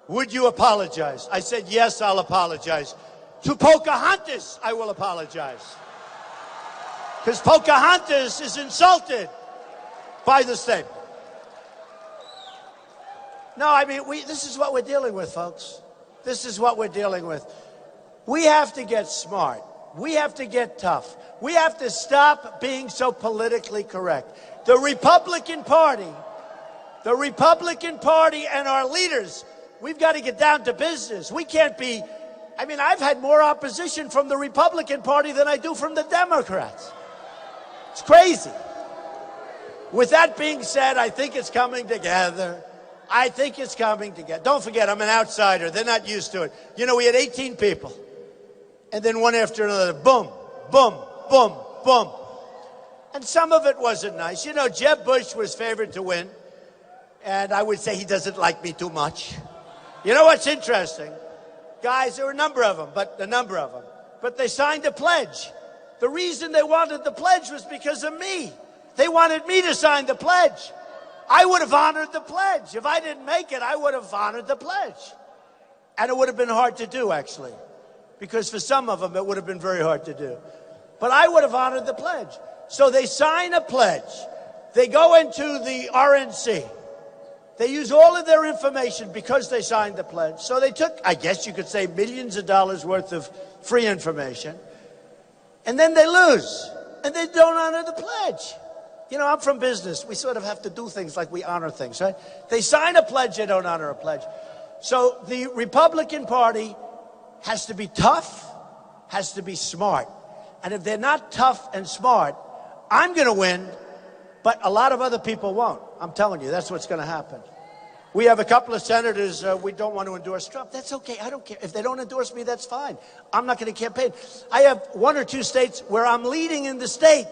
would you apologize? I said, yes, I'll apologize. To Pocahontas, I will apologize. Because Pocahontas is insulted by the statement. No, I mean, this is what we're dealing with, folks. This is what we're dealing with. We have to get smart. We have to get tough. We have to stop being so politically correct. The Republican Party and our leaders, we've got to get down to business. We can't be, I mean, I've had more opposition from the Republican Party than I do from the Democrats. It's crazy. With that being said, I think it's coming together. I think it's coming together. Don't forget, I'm an outsider. They're not used to it. You know, we had 18 people. And then one after another, boom, boom, boom, boom. And some of it wasn't nice. You know, Jeb Bush was favored to win. And I would say he doesn't like me too much. You know what's interesting? Guys, there were a number of them. But they signed a pledge. The reason they wanted the pledge was because of me. They wanted me to sign the pledge. I would have honored the pledge. If I didn't make it, I would have honored the pledge. And it would have been hard to do, actually. Because for some of them, it would have been very hard to do. But I would have honored the pledge. So they sign a pledge. They go into the RNC. They use all of their information because they signed the pledge. So they took, I guess you could say, millions of dollars worth of free information. And then they lose. And they don't honor the pledge. You know, I'm from business. We sort of have to do things like we honor things, right? They sign a pledge, they don't honor a pledge. So the Republican Party has to be tough, has to be smart. And if they're not tough and smart, I'm going to win, but a lot of other people won't. I'm telling you, that's what's going to happen. We have a couple of senators, we don't want to endorse Trump. That's okay. I don't care. If they don't endorse me, that's fine. I'm not going to campaign. I have 1 or 2 states where I'm leading in the state,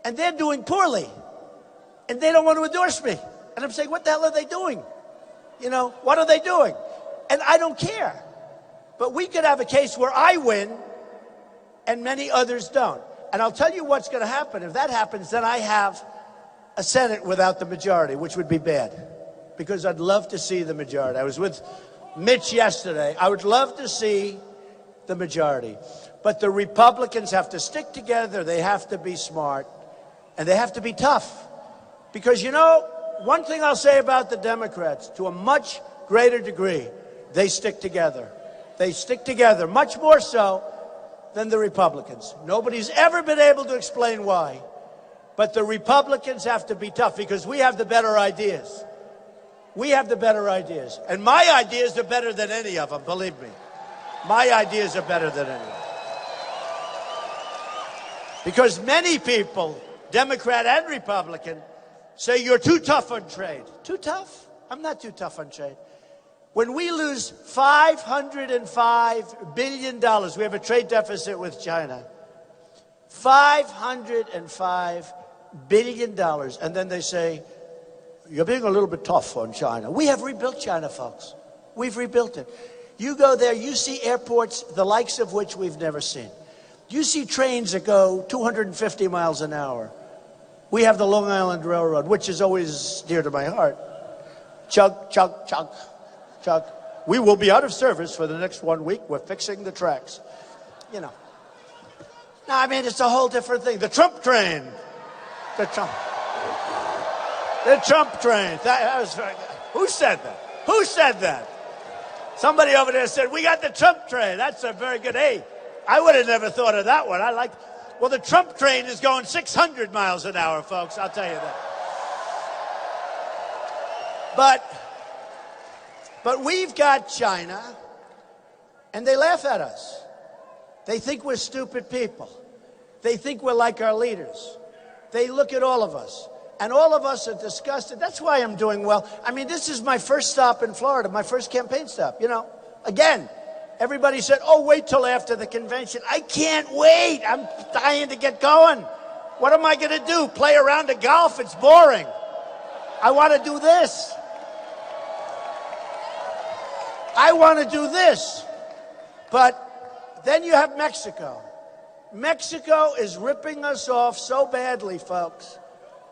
and they're doing poorly, and they don't want to endorse me. And I'm saying, what the hell are they doing? You know, what are they doing? And I don't care. But we could have a case where I win and many others don't. And I'll tell you what's going to happen. If that happens, then I have a Senate without the majority, which would be bad. Because I'd love to see the majority. I was with Mitch yesterday. I would love to see the majority. But the Republicans have to stick together. They have to be smart. And they have to be tough. Because, you know, one thing I'll say about the Democrats, to a much greater degree, they stick together. They stick together much more so than the Republicans. Nobody's ever been able to explain why. But the Republicans have to be tough because we have the better ideas. We have the better ideas. And my ideas are better than any of them, believe me. My ideas are better than any of them. Because many people, Democrat and Republican, say you're too tough on trade. Too tough? I'm not too tough on trade. When we lose $505 billion, we have a trade deficit with China. $505 billion. And then they say, you're being a little bit tough on China. We have rebuilt China, folks. We've rebuilt it. You go there, you see airports, the likes of which we've never seen. You see trains that go 250 miles an hour. We have the Long Island Railroad, which is always dear to my heart. Chug, chug, chug, chug. We will be out of service for the next 1 week. We're fixing the tracks. You know. No, I mean, it's a whole different thing. The Trump train. The Trump train. That was very good. Who said that? Who said that? Somebody over there said, we got the Trump train. That's a very good. Hey, I would have never thought of that one. Well, the Trump train is going 600 miles an hour, folks. I'll tell you that. But we've got China, and they laugh at us. They think we're stupid people. They think we're like our leaders. They look at all of us. And all of us are disgusted. That's why I'm doing well. I mean, this is my first stop in Florida, my first campaign stop. You know, again, everybody said, oh, wait till after the convention. I can't wait. I'm dying to get going. What am I going to do? Play around a golf? It's boring. I want to do this. I want to do this. But then you have Mexico. Mexico is ripping us off so badly, folks.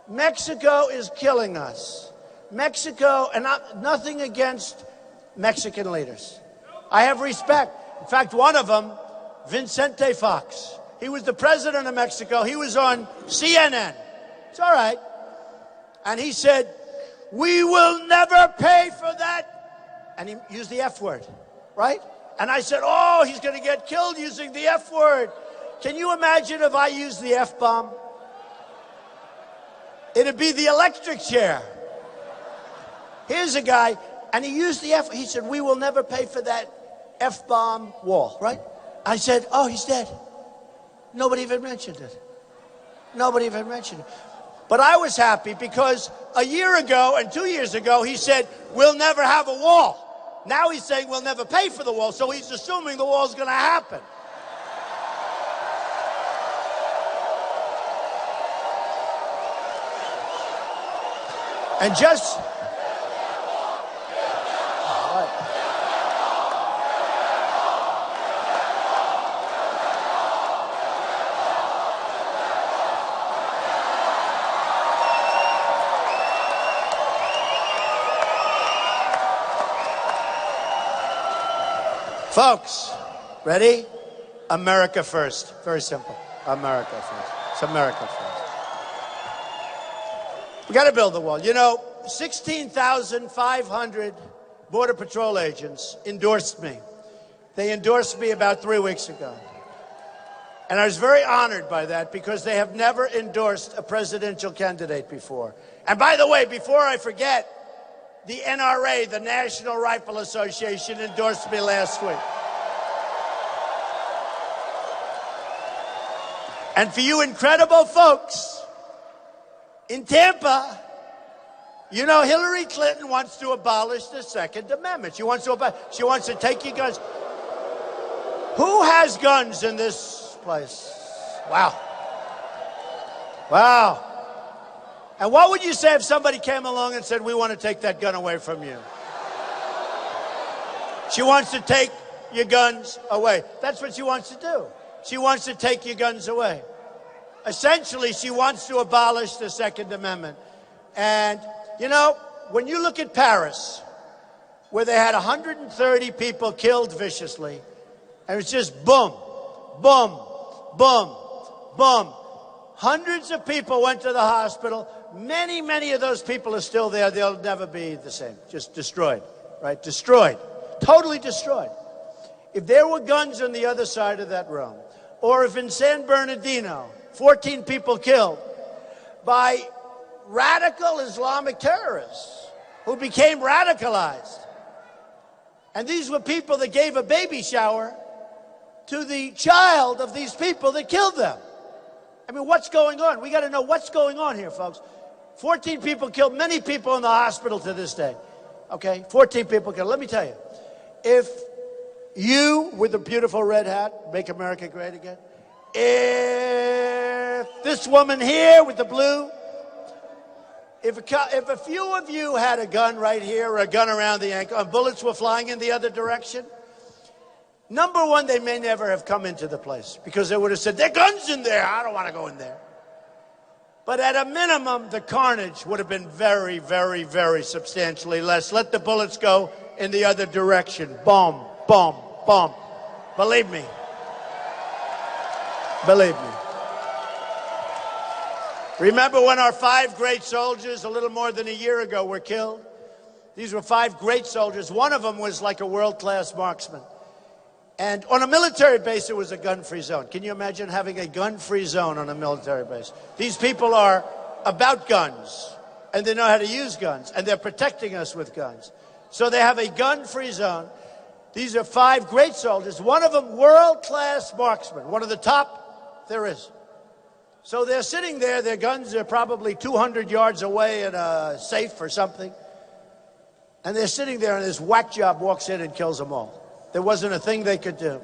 Mexico is killing us. Mexico, and nothing against Mexican leaders. I have respect. In fact, one of them, Vicente Fox, he was the president of Mexico. He was on CNN. It's all right. And he said, we will never pay for that. And he used the F word, right? And I said, oh, he's going to get killed using the F word. Can you imagine if I used the F-bomb? It'd be the electric chair. Here's a guy, and he used the F. He said, we will never pay for that F-bomb wall, right? I said, oh, he's dead. Nobody even mentioned it. Nobody even mentioned it. But I was happy because a year ago and 2 years ago, he said, we'll never have a wall. Now he's saying we'll never pay for the wall, so he's assuming the wall's going to happen. And just... Folks, ready? America first. Very simple. America first. It's America first. We got to build the wall. You know, 16,500 Border Patrol agents endorsed me. They endorsed me about 3 weeks ago. And I was very honored by that because they have never endorsed a presidential candidate before. And by the way, before I forget, the NRA, the National Rifle Association, endorsed me last week. And for you incredible folks in Tampa, you know Hillary Clinton wants to abolish the Second Amendment. She wants to take your guns. Who has guns in this place? Wow. Wow. And what would you say if somebody came along and said, we want to take that gun away from you? She wants to take your guns away. That's what she wants to do. She wants to take your guns away. Essentially, she wants to abolish the Second Amendment. And, you know, when you look at Paris, where they had 130 people killed viciously, and it's just boom, boom, boom, boom. Hundreds of people went to the hospital. Many of those people are still there. They'll never be the same. Just destroyed, right? Destroyed. Totally destroyed. If there were guns on the other side of that room, or if in San Bernardino, 14 people killed by radical Islamic terrorists who became radicalized. And these were people that gave a baby shower to the child of these people that killed them. I mean, what's going on? We got to know what's going on here, folks. 14 people killed, many people in the hospital to this day. Okay, 14 people killed. Let me tell you, if you, with a beautiful red hat, make America great again, if this woman here with the blue, if a few of you had a gun right here or a gun around the ankle and bullets were flying in the other direction, number one, they may never have come into the place because they would have said, there are guns in there. I don't want to go in there. But at a minimum, the carnage would have been very, very, very substantially less. Let the bullets go in the other direction. Boom, boom, boom. Believe me. Believe me. Remember when our 5 great soldiers, a little more than a year ago, were killed? These were 5 great soldiers. One of them was like a world-class marksman. And on a military base, it was a gun-free zone. Can you imagine having a gun-free zone on a military base? These people are about guns, and they know how to use guns, and they're protecting us with guns. So they have a gun-free zone. These are 5 great soldiers, one of them world-class marksman, one of the top there is. So they're sitting there, their guns are probably 200 yards away in a safe or something. And they're sitting there, and this whack job walks in and kills them all. There wasn't a thing they could do.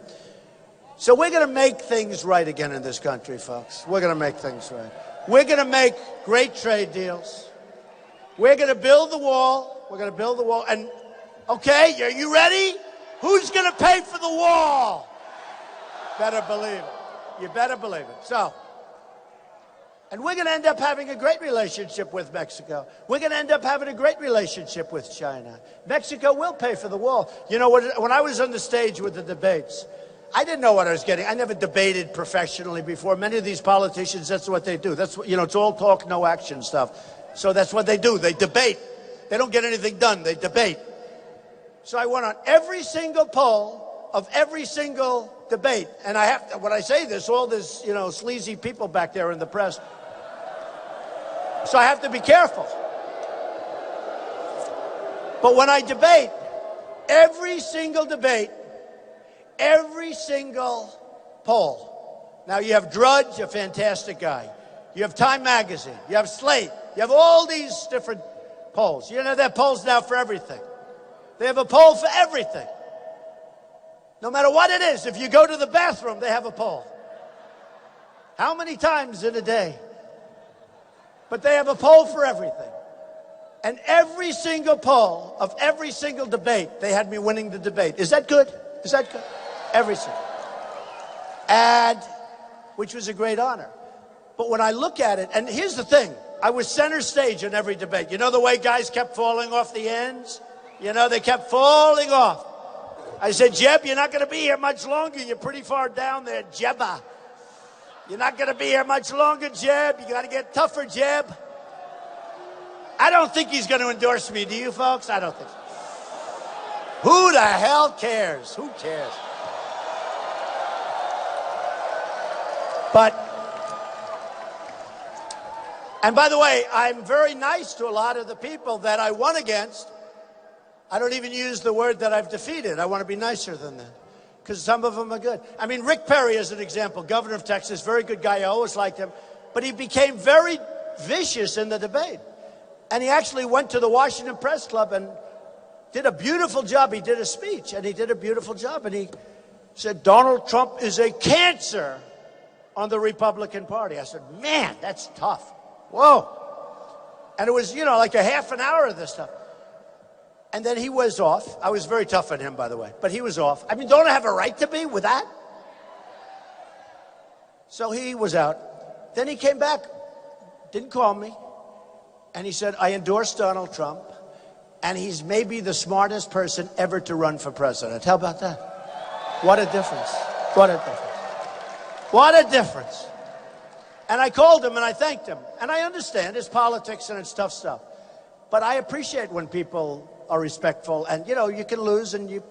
So we're going to make things right again in this country, folks. We're going to make things right. We're going to make great trade deals. We're going to build the wall. We're going to build the wall. And, okay, are you ready? Who's going to pay for the wall? Better believe it. You better believe it. So, and we're going to end up having a great relationship with Mexico. We're going to end up having a great relationship with China. Mexico will pay for the wall. You know, when I was on the stage with the debates, I didn't know what I was getting. I never debated professionally before. Many of these politicians, that's what they do. That's what, you know, it's all talk, no action stuff. So that's what they do. They debate. They don't get anything done. They debate. So I went on every single poll of every single debate. And I have to, when I say this, all this, you know, sleazy people back there in the press. So I have to be careful. But when I debate, every single debate, every single poll. Now you have Drudge, a fantastic guy. You have Time Magazine. You have Slate. You have all these different polls. You know, there are polls now for everything. They have a poll for everything. No matter what it is, if you go to the bathroom, they have a poll. How many times in a day? But they have a poll for everything. And every single poll of every single debate, they had me winning the debate. Is that good? Is that good? Every single. And, which was a great honor. But when I look at it, and here's the thing, I was center stage in every debate. You know the way guys kept falling off the ends? You know, they kept falling off. I said, Jeb, you're not going to be here much longer. You're pretty far down there, Jebba. You're not going to be here much longer, Jeb. You got to get tougher, Jeb. I don't think he's going to endorse me. Do you, folks? I don't think so. Who the hell cares? Who cares? But, and by the way, I'm very nice to a lot of the people that I won against. I don't even use the word that I've defeated. I want to be nicer than that. because some of them are good. I mean, Rick Perry is an example, governor of Texas, very good guy. I always liked him. But he became very vicious in the debate. And he actually went to the Washington Press Club and did a beautiful job. He did a speech, and he did a beautiful job. And he said, Donald Trump is a cancer on the Republican Party. I said, man, that's tough. Whoa. And it was, like a half an hour of this stuff. And then he was off. I was very tough on him, by the way. But he was off. I mean, don't I have a right to be with that? So he was out. Then he came back, didn't call me. And he said, I endorse Donald Trump. And he's maybe the smartest person ever to run for president. How about that? What a difference. What a difference. What a difference. And I called him and I thanked him. And I understand it's politics and it's tough stuff. But I appreciate when people are respectful. And, you can lose and you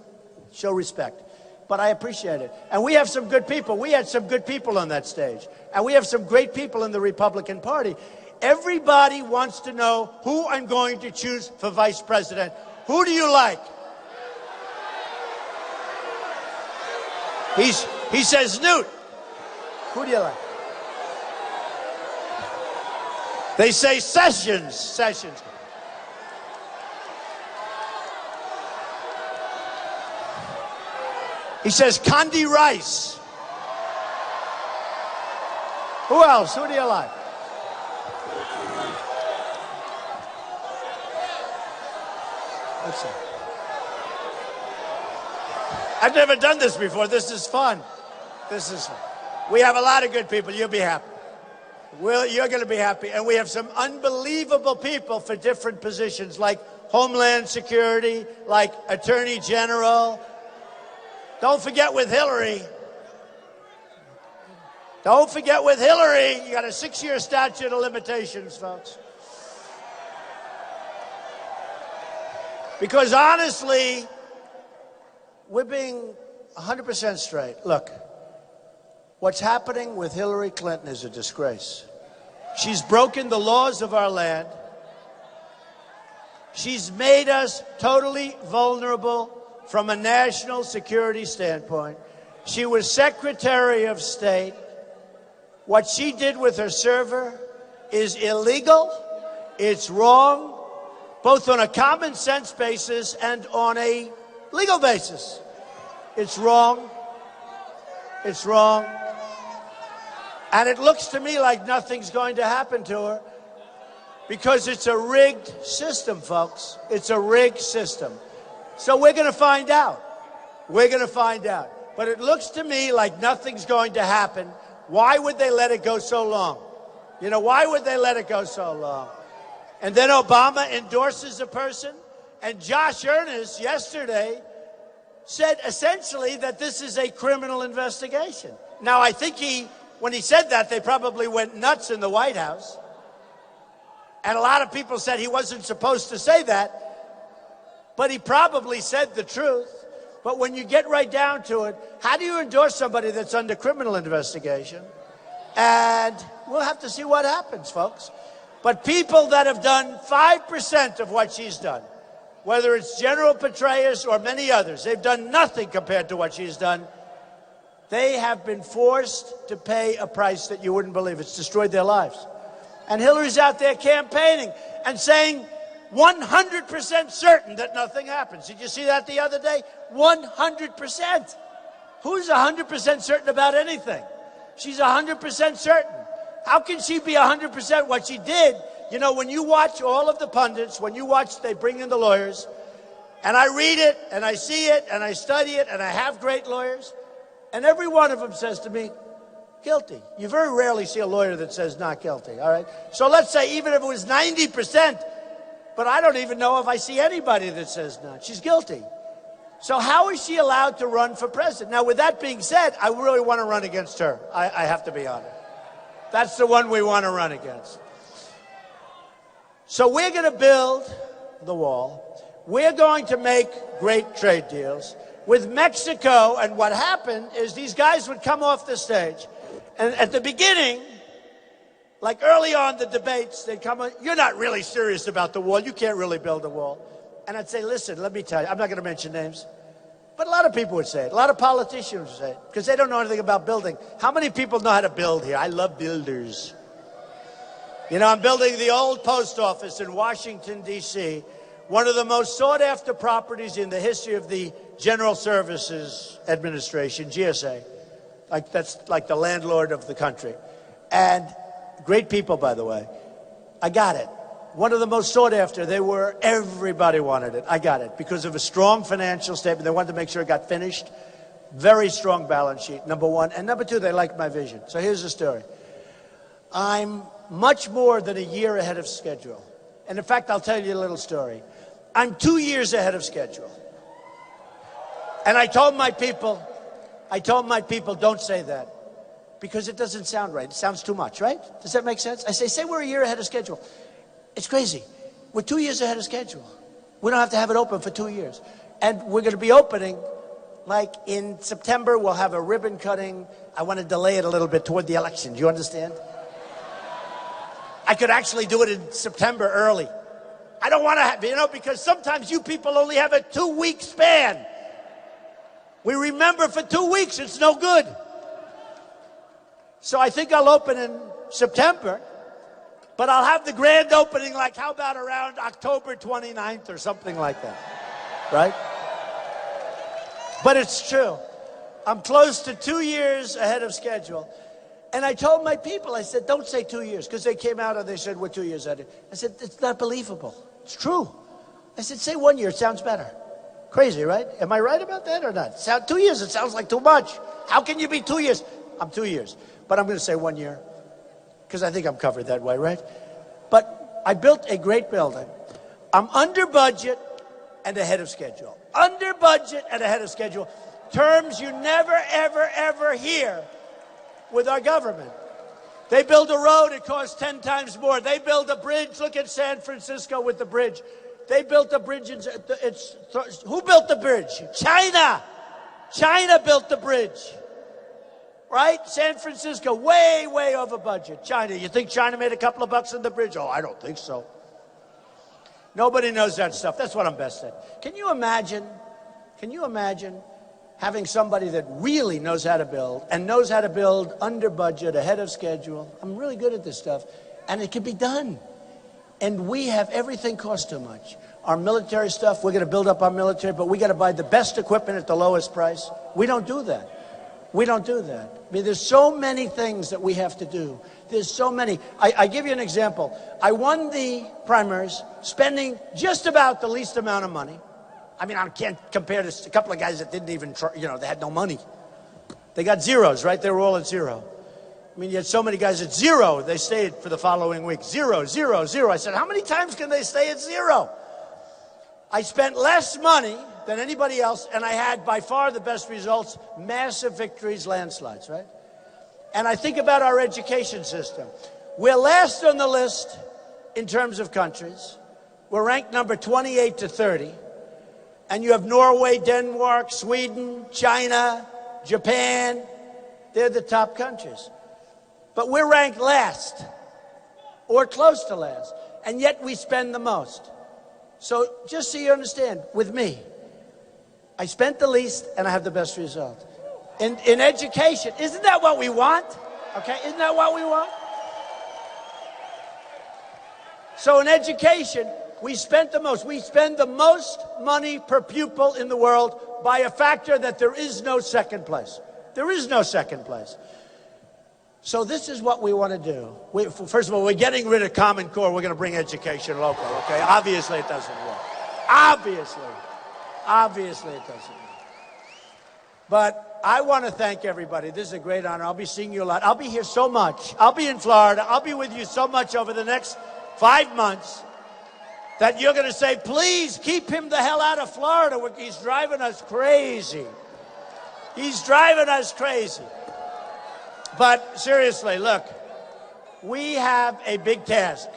show respect. But I appreciate it. And we have some good people. We had some good people on that stage. And we have some great people in the Republican Party. Everybody wants to know who I'm going to choose for vice president. Who do you like? He says Newt. Who do you like? They say Sessions. Sessions. He says Condi Rice. Who else? Who do you like? Let's see. I've never done this before. This is fun. This is fun. We have a lot of good people. You'll be happy. You're going to be happy. And we have some unbelievable people for different positions, like Homeland Security, like Attorney General. Don't forget with Hillary. Don't forget with Hillary. You got a 6-year statute of limitations, folks. Because honestly, we're being 100% straight. Look, what's happening with Hillary Clinton is a disgrace. She's broken the laws of our land. She's made us totally vulnerable from a national security standpoint. She was Secretary of State. What she did with her server is illegal. It's wrong, both on a common sense basis and on a legal basis. It's wrong. It's wrong. And it looks to me like nothing's going to happen to her because it's a rigged system, folks. It's a rigged system. So we're going to find out. We're going to find out. But it looks to me like nothing's going to happen. Why would they let it go so long? Why would they let it go so long? And then Obama endorses a person, and Josh Earnest yesterday said essentially that this is a criminal investigation. Now, I think when he said that, they probably went nuts in the White House. And a lot of people said he wasn't supposed to say that. But he probably said the truth. But when you get right down to it, how do you endorse somebody that's under criminal investigation? And we'll have to see what happens, folks. But people that have done 5% of what she's done, whether it's General Petraeus or many others, they've done nothing compared to what she's done. They have been forced to pay a price that you wouldn't believe. It's destroyed their lives. And Hillary's out there campaigning and saying 100% certain that nothing happens. Did you see that the other day? 100%. Who's 100% certain about anything? She's 100% certain. How can she be 100% what she did? When you watch all of the pundits, they bring in the lawyers, and I read it, and I see it, and I study it, and I have great lawyers, and every one of them says to me, guilty. You very rarely see a lawyer that says not guilty, all right? So let's say even if it was 90%, but I don't even know if I see anybody that says not. She's guilty. So how is she allowed to run for president? Now, with that being said, I really want to run against her. I have to be honest. That's the one we want to run against. So we're going to build the wall. We're going to make great trade deals with Mexico. And what happened is these guys would come off the stage. And at the beginning, like early on the debates, they'd come on, you're not really serious about the wall. You can't really build a wall. And I'd say, listen, let me tell you, I'm not going to mention names. But a lot of people would say it. A lot of politicians would say it because they don't know anything about building. How many people know how to build here? I love builders. You know, I'm building the old post office in Washington, D.C., one of the most sought-after properties in the history of the General Services Administration, GSA. That's like the landlord of the country. And great people, by the way. I got it. One of the most sought after. Everybody wanted it. I got it because of a strong financial statement. They wanted to make sure it got finished. Very strong balance sheet, number one. And number two, they liked my vision. So here's the story. I'm much more than a year ahead of schedule. And in fact, I'll tell you a little story. I'm 2 years ahead of schedule. And I told my people, don't say that. Because it doesn't sound right. It sounds too much, right? Does that make sense? I say we're a year ahead of schedule. It's crazy. We're 2 years ahead of schedule. We don't have to have it open for 2 years. And we're going to be opening, like in September, we'll have a ribbon cutting. I want to delay it a little bit toward the election. Do you understand? I could actually do it in September early. I don't want to have, because sometimes you people only have a 2-week span. We remember for 2 weeks, it's no good. So I think I'll open in September, but I'll have the grand opening, like, how about around October 29th or something like that, right? But it's true. I'm close to 2 years ahead of schedule. And I told my people, I said, don't say 2 years, because they came out and they said, we're 2 years ahead. I said, it's not believable. It's true. I said, say 1 year, it sounds better. Crazy, right? Am I right about that or not? 2 years, it sounds like too much. How can you be 2 years? I'm 2 years. But I'm going to say 1 year, because I think I'm covered that way, right? But I built a great building. I'm under budget and ahead of schedule. Under budget and ahead of schedule. Terms you never, ever, ever hear with our government. They build a road, it costs 10 times more. They build a bridge. Look at San Francisco with the bridge. They built a bridge. Who built the bridge? China. China built the bridge. Right? San Francisco, way, way over budget. China, you think China made a couple of bucks on the bridge? Oh, I don't think so. Nobody knows that stuff. That's what I'm best at. Can you imagine having somebody that really knows how to build and knows how to build under budget, ahead of schedule? I'm really good at this stuff, and it can be done. And we have everything costs too much. Our military stuff, we're going to build up our military, but we got to buy the best equipment at the lowest price. We don't do that. We don't do that. I mean, there's so many things that we have to do. There's so many. I give you an example. I won the primaries spending just about the least amount of money. I mean, I can't compare this to a couple of guys that didn't even try, they had no money. They got zeros, right? They were all at zero. I mean, you had so many guys at zero, they stayed for the following week. 0, 0, 0. I said, how many times can they stay at zero? I spent less money than anybody else, and I had by far the best results, massive victories, landslides, right? And I think about our education system. We're last on the list in terms of countries. We're ranked number 28 to 30. And you have Norway, Denmark, Sweden, China, Japan. They're the top countries. But we're ranked last, or close to last, and yet we spend the most. So just so you understand, with me, I spent the least and I have the best result. In education, isn't that what we want? Okay, isn't that what we want? So in education, we spent the most. We spend the most money per pupil in the world by a factor that there is no second place. There is no second place. So this is what we want to do. First of all, we're getting rid of Common Core. We're going to bring education local, okay? Obviously, it doesn't work. Obviously it doesn't work. But I want to thank everybody. This is a great honor. I'll be seeing you a lot. I'll be here so much. I'll be in Florida. I'll be with you so much over the next 5 months that you're going to say, please keep him the hell out of Florida. He's driving us crazy. He's driving us crazy. But seriously, look, we have a big task.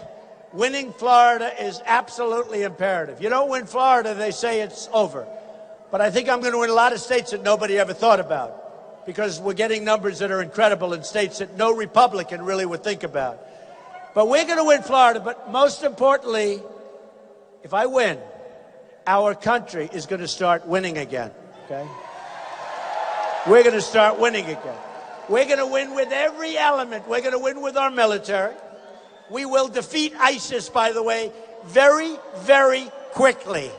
Winning Florida is absolutely imperative. You don't win Florida, they say it's over. But I think I'm going to win a lot of states that nobody ever thought about, because we're getting numbers that are incredible in states that no Republican really would think about. But we're going to win Florida. But most importantly, if I win, our country is going to start winning again. okay? We're going to start winning again. We're going to win with every element. We're going to win with our military. We will defeat ISIS, by the way, very, very quickly.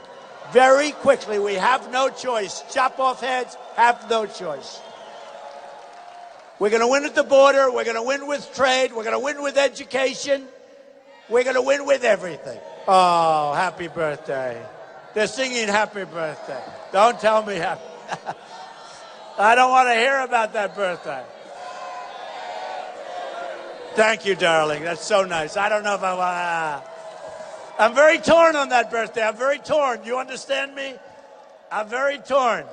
Very quickly. We have no choice. Chop off heads, have no choice. We're going to win at the border. We're going to win with trade. We're going to win with education. We're going to win with everything. Oh, happy birthday. They're singing happy birthday. Don't tell me happy. I don't want to hear about that birthday. Thank you, darling. That's so nice. I don't know if I'm very torn on that birthday. I'm very torn. You understand me? I'm very torn.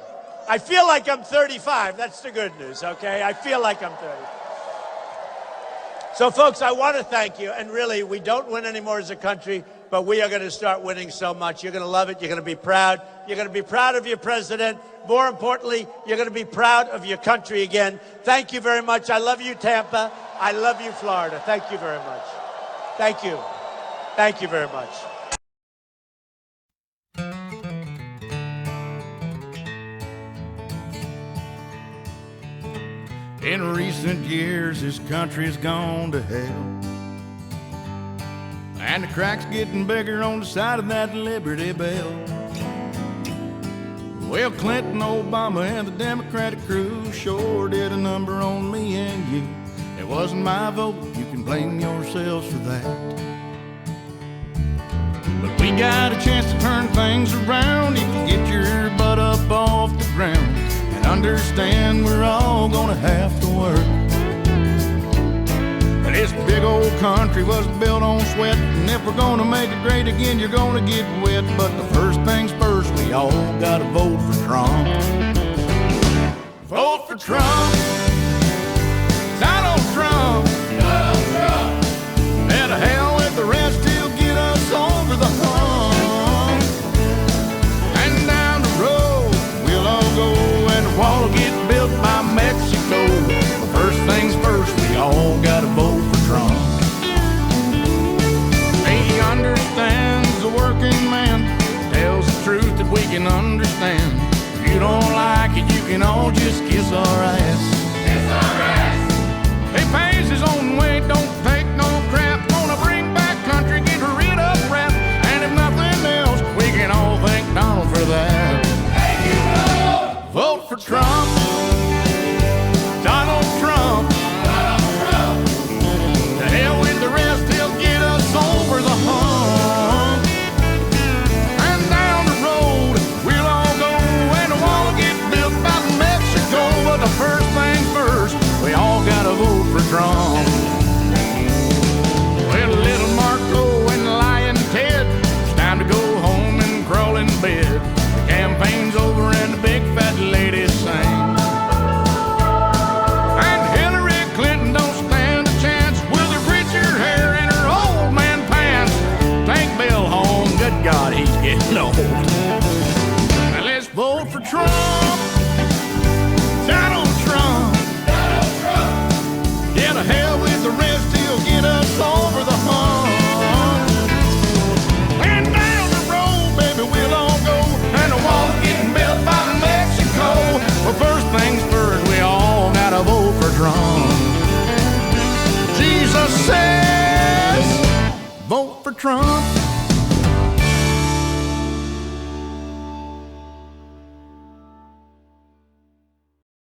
I feel like I'm 35. That's the good news, okay? I feel like I'm 30. So, folks, I want to thank you. And really, we don't win anymore as a country, but we are going to start winning so much. You're going to love it. You're going to be proud. You're going to be proud of your president. More importantly, you're going to be proud of your country again. Thank you very much. I love you, Tampa. I love you, Florida. Thank you very much. Thank you. Thank you very much. In recent years, this country's gone to hell, and the crack's getting bigger on the side of that Liberty Bell. Well, Clinton, Obama, and the Democratic crew sure did a number on me and you. It wasn't my vote, you can blame yourselves for that. But we got a chance to turn things around if you get your butt up off the ground and understand we're all gonna have to work. This big old country was built on sweat, and if we're gonna make it great again, you're gonna get wet. But the first things first, we all gotta vote for Trump. Vote for Trump. Donald Trump. Donald Trump. And to hell with the rest, he'll get us over the hump. And down the road, we'll all go, and the wall will get built by Mexico. But first things first, we all gotta vote for Trump. He understands the working man, tells the truth that we can understand. If you don't like it, you can all just kiss our ass. Kiss our ass. He pays his own way, don't take no crap. Gonna bring back country, get rid of rap. And if nothing else, we can all thank Donald for that. Thank you, Donald. Vote for Trump. Donald Trump. Donald Trump. To hell with the rest, he'll get us over the hump. And down the road, we'll all go, and the wall will get built by Mexico. But the first thing first, we all gotta vote for Trump. Well, little Marco and Lion Ted, it's time to go home and crawl in bed. The campaign's over and the big fat ladies sing. And Hillary Clinton don't stand a chance with her preacher hair and her old man pants. Take Bill home, good God, he's getting old. Now let's vote for Trump. Donald Trump. Donald Trump. Yeah, to hell with the rest, he'll get us over the hump. And down the road, baby, we'll all go, and the wall's getting built by Mexico. Well, first things first, we all gotta vote for Trump. Jesus says, vote for Trump.